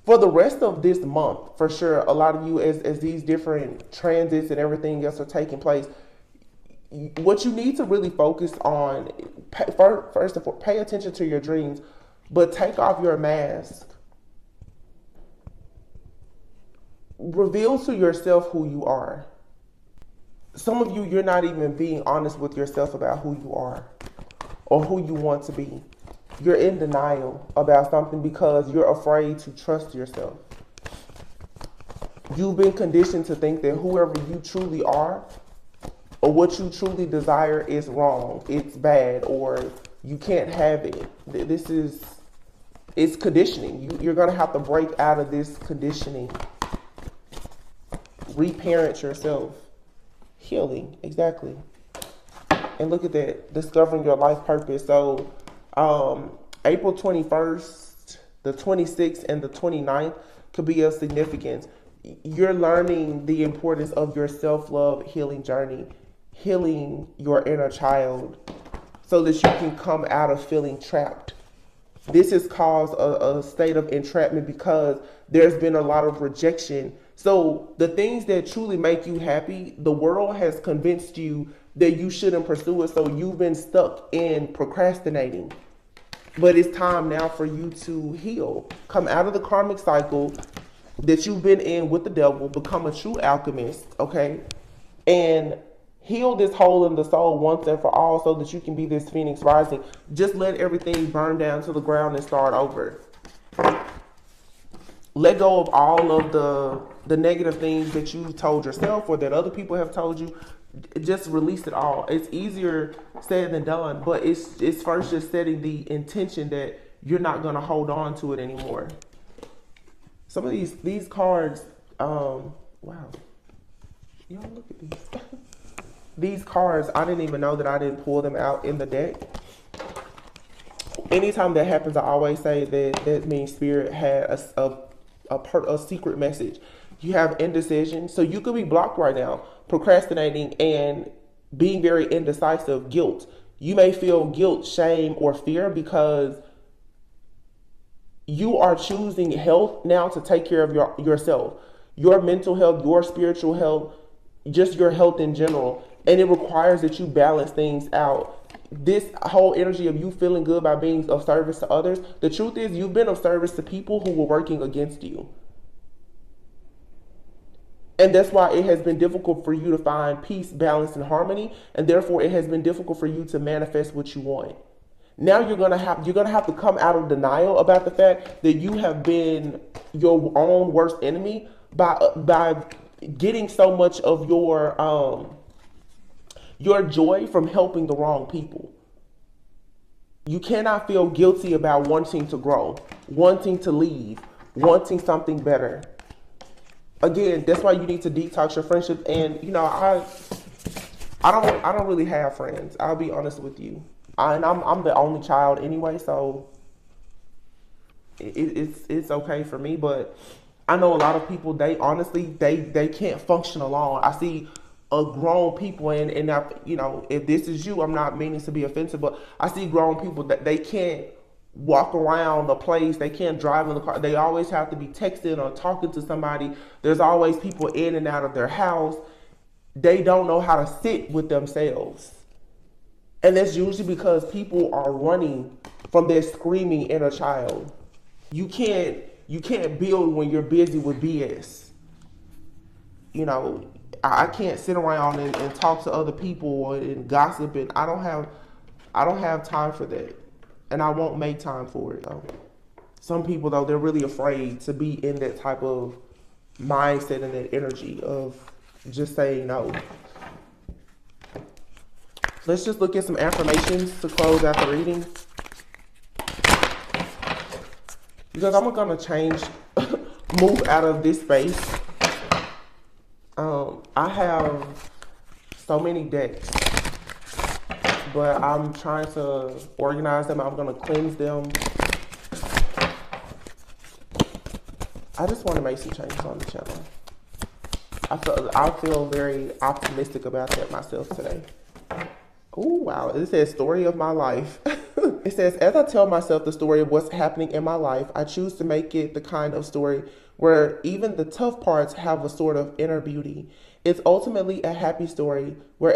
For the rest of this month, for sure, a lot of you, as these different transits and everything else are taking place, what you need to really focus on, first of all, pay attention to your dreams, but take off your mask. Reveal to yourself who you are. Some of you, you're not even being honest with yourself about who you are or who you want to be. You're in denial about something because you're afraid to trust yourself. You've been conditioned to think that whoever you truly are or what you truly desire is wrong, it's bad, or you can't have it. It's conditioning. You're going to have to break out of this conditioning. Reparent yourself. Healing, exactly. And look at that, discovering your life purpose. So April 21st, the 26th, and the 29th could be of significance. You're learning the importance of your self-love healing journey, healing your inner child so that you can come out of feeling trapped. This has caused a state of entrapment because there's been a lot of rejection. So the things that truly make you happy, the world has convinced you that you shouldn't pursue it. So you've been stuck in procrastinating. But it's time now for you to heal. Come out of the karmic cycle that you've been in with the devil. Become a true alchemist, okay? And Heal this hole in the soul once and for all so that you can be this phoenix rising. Just let everything burn down to the ground and start over. Let go of all of the negative things that you told yourself or that other people have told you. Just release it all. It's easier said than done, but it's first just setting the intention that you're not going to hold on to it anymore. Some of these cards, wow. Y'all look at these. These cards, I didn't even know that I didn't pull them out in the deck. Anytime that happens, I always say that means Spirit had a secret message. You have indecision, so you could be blocked right now, procrastinating and being very indecisive. Guilt. You may feel guilt, shame, or fear because you are choosing health now to take care of yourself, your mental health, your spiritual health, just your health in general. And it requires that you balance things out. This whole energy of you feeling good by being of service to others, the truth is you've been of service to people who were working against you. And that's why it has been difficult for you to find peace, balance, and harmony. And therefore it has been difficult for you to manifest what you want. Now you're gonna have to come out of denial about the fact that you have been your own worst enemy by getting so much of your joy from helping the wrong people. You cannot feel guilty about wanting to grow, wanting to leave, wanting something better. Again, that's why you need to detox your friendships. And you know, I don't really have friends. I'll be honest with you. I'm the only child anyway, so it's okay for me. But I know a lot of people, they honestly they can't function alone. I see grown people, and I, you know, if this is you, I'm not meaning to be offensive, but I see grown people that they can't walk around the place, they can't drive in the car, they always have to be texting or talking to somebody. There's always people in and out of their house. They don't know how to sit with themselves, and that's usually because people are running from their screaming inner child. You can't build when you're busy with BS. You know, I can't sit around and talk to other people and gossip, and I don't have time for that, and I won't make time for it. Some people though, they're really afraid to be in that type of mindset and that energy of just saying no. Let's just look at some affirmations to close out the reading, because I'm gonna move out of this space. I have so many decks, but I'm trying to organize them. I'm going to cleanse them. I just want to make some changes on the channel. I feel very optimistic about that myself today. Oh, wow. It says story of my life. It says, as I tell myself the story of what's happening in my life, I choose to make it the kind of story where even the tough parts have a sort of inner beauty. It's ultimately a happy story where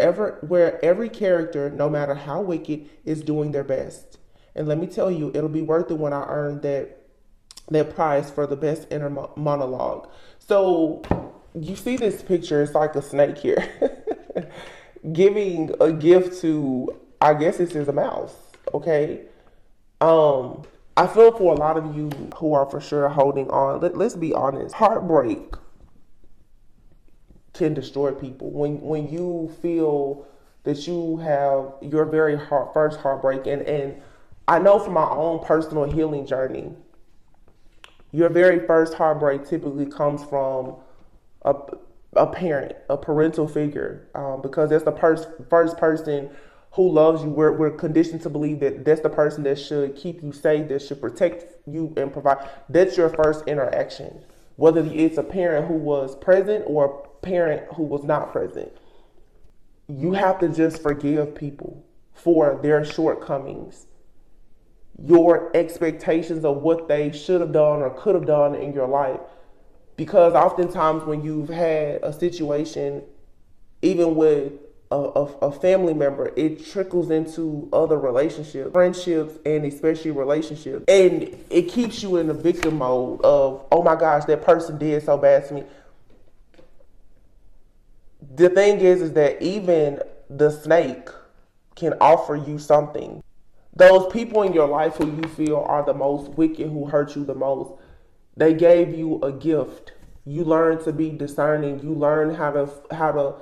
every character, no matter how wicked, is doing their best. And let me tell you, it'll be worth it when I earn that prize for the best inner monologue. So you see this picture, it's like a snake here. Giving a gift to, I guess this is a mouse, okay? I feel for a lot of you who are for sure holding on. Let's be honest. Heartbreak can destroy people. When you feel that you have your very first heartbreak, and I know from my own personal healing journey, your very first heartbreak typically comes from a parent, a parental figure, because that's the first person who loves you. We're conditioned to believe that that's the person that should keep you safe, that should protect you and provide. That's your first interaction, whether it's a parent who was present or a parent who was not present. You have to just forgive people for their shortcomings, your expectations of what they should have done or could have done in your life. Because oftentimes when you've had a situation, even with a family member, it trickles into other relationships, friendships, and especially relationships. And it keeps you in the victim mode of, oh my gosh, that person did so bad to me. The thing is that even the snake can offer you something. Those people in your life who you feel are the most wicked, who hurt you the most, they gave you a gift. You learn to be discerning. You learn how to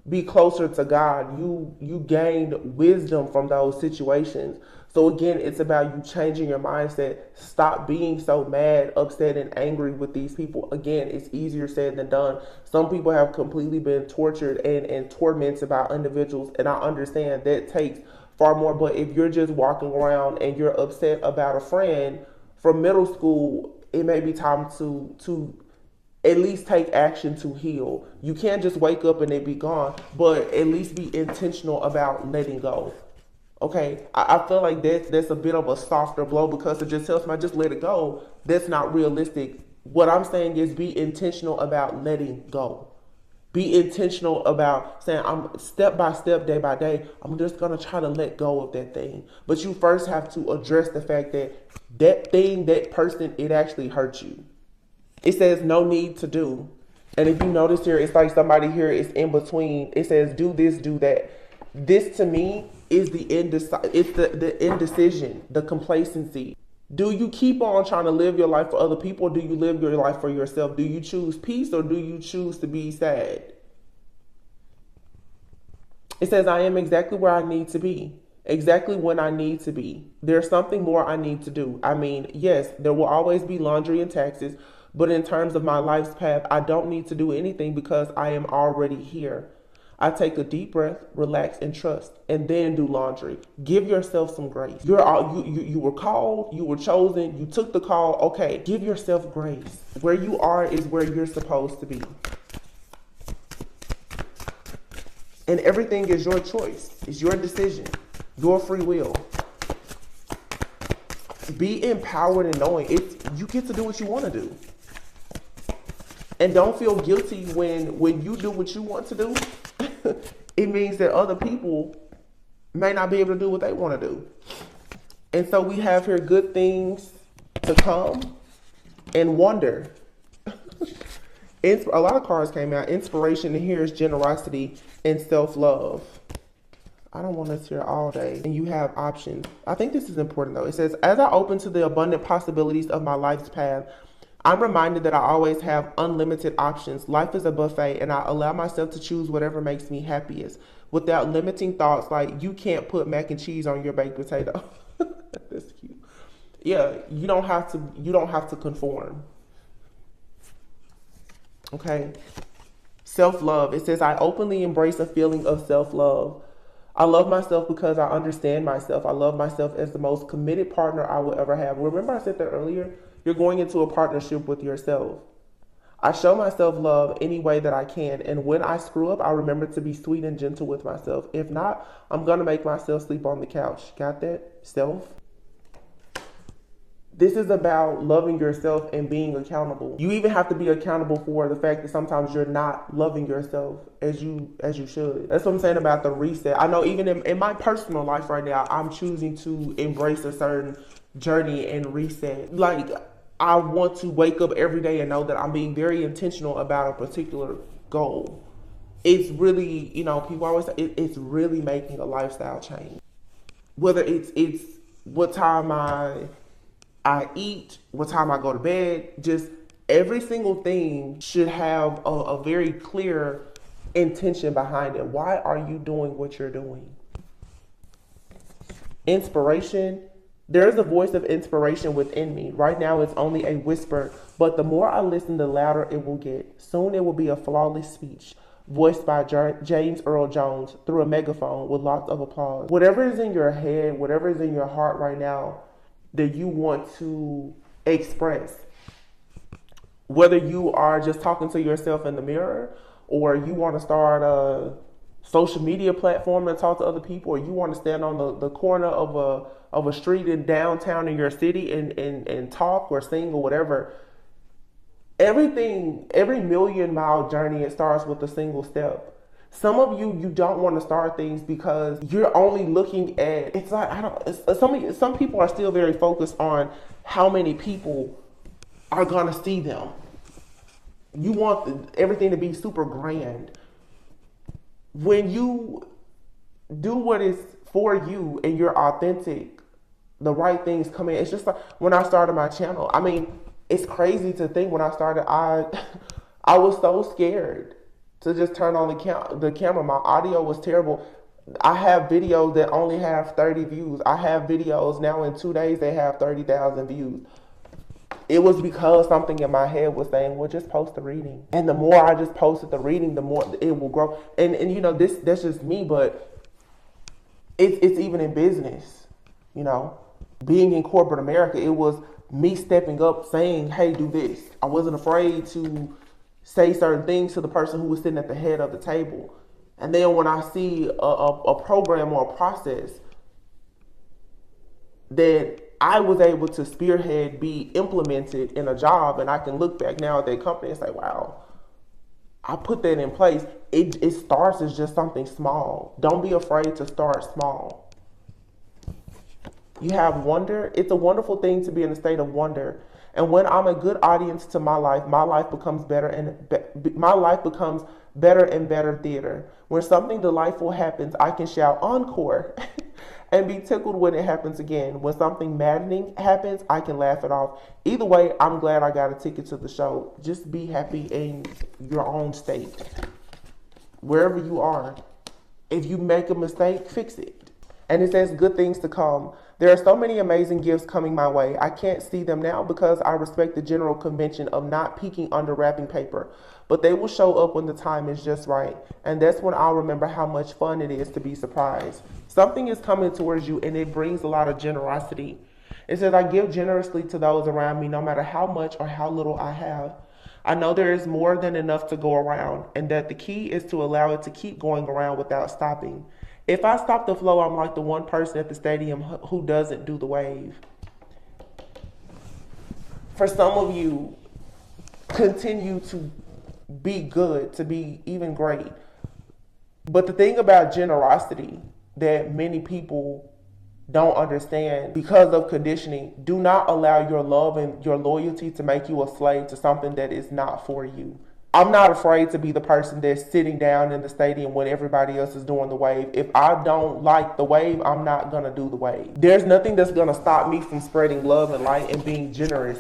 be closer to God. You gained wisdom from those situations. So again, it's about you changing your mindset. Stop being so mad, upset, and angry with these people. Again, it's easier said than done. Some people have completely been tortured and tormented by individuals, and I understand that takes far more. But if you're just walking around and you're upset about a friend from middle school, it may be time to at least take action to heal. You can't just wake up and it be gone, but at least be intentional about letting go. Okay, I feel like that's a bit of a softer blow, because it just tells me just let it go. That's not realistic. What I'm saying is be intentional about letting go. Be intentional about saying, I'm step by step, day by day, I'm just going to try to let go of that thing. But you first have to address the fact that that thing, that person, it actually hurts you. It says no need to do. And if you notice here, it's like somebody here is in between. It says do this, do that. This to me is the indecision, the complacency. Do you keep on trying to live your life for other people, or do you live your life for yourself? Do you choose peace, or do you choose to be sad? It says I am exactly where I need to be, exactly when I need to be. There's something more I need to do. I mean, yes, there will always be laundry and taxes, but in terms of my life's path, I don't need to do anything because I am already here. I take a deep breath, relax, and trust, and then do laundry. Give yourself some grace. You were called, you were chosen, you took the call. Okay, give yourself grace. Where you are is where you're supposed to be. And everything is your choice. It's your decision, your free will. Be empowered in knowing you get to do what you want to do. And don't feel guilty when you do what you want to do. It means that other people may not be able to do what they want to do. And so we have here good things to come and wonder. A lot of cards came out. Inspiration, and here is generosity and self-love. I don't want us here all day. And you have options. I think this is important though. It says, as I open to the abundant possibilities of my life's path, I'm reminded that I always have unlimited options. Life is a buffet, and I allow myself to choose whatever makes me happiest without limiting thoughts like you can't put mac and cheese on your baked potato. That's cute. Yeah, you don't have to conform. Okay. Self-love. It says I openly embrace a feeling of self-love. I love myself because I understand myself. I love myself as the most committed partner I will ever have. Remember I said that earlier? You're going into a partnership with yourself. I show myself love any way that I can. And when I screw up, I remember to be sweet and gentle with myself. If not, I'm going to make myself sleep on the couch. Got that? Self. This is about loving yourself and being accountable. You even have to be accountable for the fact that sometimes you're not loving yourself as you should. That's what I'm saying about the reset. I know even in my personal life right now, I'm choosing to embrace a certain journey and reset. Like, I want to wake up every day and know that I'm being very intentional about a particular goal. It's really, people always say it's really making a lifestyle change. Whether it's what time I eat, what time I go to bed, just every single thing should have a very clear intention behind it. Why are you doing what you're doing? Inspiration. There is a voice of inspiration within me. Right now it's only a whisper, but the more I listen, the louder it will get. Soon it will be a flawless speech, voiced by James Earl Jones through a megaphone with lots of applause. Whatever is in your head, whatever is in your heart right now that you want to express, whether you are just talking to yourself in the mirror, or you want to start a social media platform and talk to other people, or you want to stand on the corner of a street in downtown in your city and talk or sing or whatever. Every 1,000,000-mile journey, it starts with a single step. Some of you don't want to start things because you're only looking at, it's like, some people are still very focused on how many people are going to see them. You want everything to be super grand. when you do what is for you and you're authentic, the right things come in. It's just like when I started my channel. I mean, it's crazy to think when I started, I was so scared to just turn on the camera. My audio was terrible. I have videos that only have 30 views. I have videos now in 2 days they have 30,000 views. It was because something in my head was saying, well, just post the reading. And the more I just posted the reading, the more it will grow. And you know, that's just me, but it's even in business, you know. Being in corporate America, it was me stepping up saying, hey, do this. I wasn't afraid to say certain things to the person who was sitting at the head of the table. And then when I see a program or a process that I was able to spearhead be implemented in a job, and I can look back now at that company and say, wow, I put that in place. It starts as just something small. Don't be afraid to start small. You have wonder. It's a wonderful thing to be in a state of wonder. And when I'm a good audience to my life becomes better and better theater. When something delightful happens, I can shout encore and be tickled when it happens again. When something maddening happens, I can laugh it off. Either way, I'm glad I got a ticket to the show. Just be happy in your own state. Wherever you are. If you make a mistake, fix it. And it says good things to come. There are so many amazing gifts coming my way. I can't see them now because I respect the general convention of not peeking under wrapping paper. But they will show up when the time is just right. And that's when I'll remember how much fun it is to be surprised. Something is coming towards you and it brings a lot of generosity. It says, I give generously to those around me no matter how much or how little I have. I know there is more than enough to go around and that the key is to allow it to keep going around without stopping. If I stop the flow, I'm like the one person at the stadium who doesn't do the wave. For some of you, continue to be good, to be even great. But the thing about generosity that many people don't understand because of conditioning, do not allow your love and your loyalty to make you a slave to something that is not for you. I'm not afraid to be the person that's sitting down in the stadium when everybody else is doing the wave. If I don't like the wave, I'm not going to do the wave. There's nothing that's going to stop me from spreading love and light and being generous.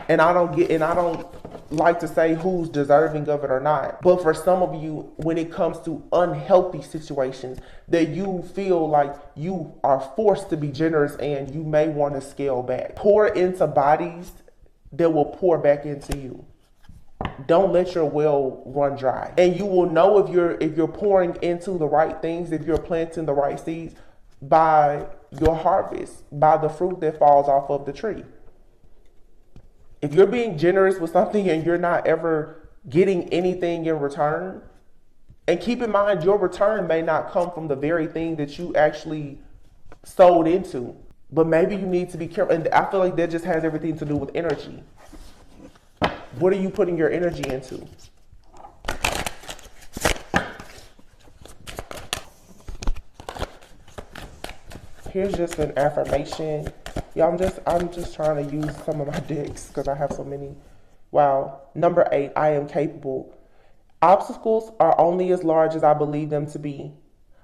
And I don't like to say who's deserving of it or not. But for some of you, when it comes to unhealthy situations that you feel like you are forced to be generous and you may want to scale back, pour into bodies that will pour back into you. Don't let your well run dry. And you will know if you're pouring into the right things, if you're planting the right seeds, by your harvest, by the fruit that falls off of the tree. If you're being generous with something and you're not ever getting anything in return, and keep in mind your return may not come from the very thing that you actually sold into, but maybe you need to be careful. And I feel like that just has everything to do with energy. What are you putting your energy into? Here's just an affirmation. Yeah, I'm just trying to use some of my decks because I have so many. Wow. Number 8, I am capable. Obstacles are only as large as I believe them to be.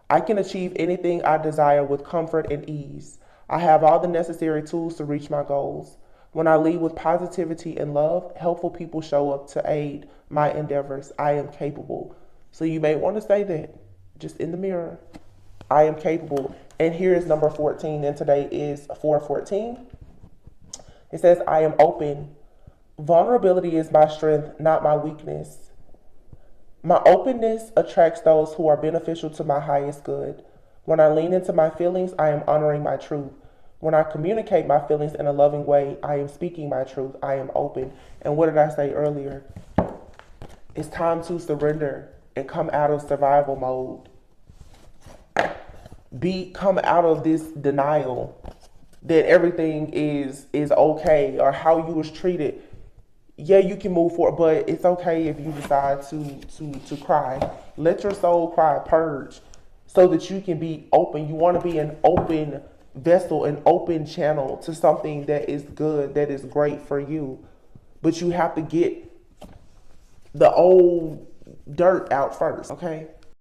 I can achieve anything I desire with comfort and ease. I have all the necessary tools to reach my goals. When I lead with positivity and love, helpful people show up to aid my endeavors. I am capable. So you may want to say that just in the mirror. I am capable. And here is number 14, and today is 4:14. It says, I am open. Vulnerability is my strength, not my weakness. My openness attracts those who are beneficial to my highest good. When I lean into my feelings, I am honoring my truth. When I communicate my feelings in a loving way, I am speaking my truth. I am open. And what did I say earlier? It's time to surrender and come out of survival mode. Come out of this denial that everything is okay or how you was treated. Yeah, you can move forward, but it's okay if you decide to cry. Let your soul cry, purge, so that you can be open. You want to be an open vessel, an open channel to something that is good, that is great for you. But you have to get the old dirt out first, okay?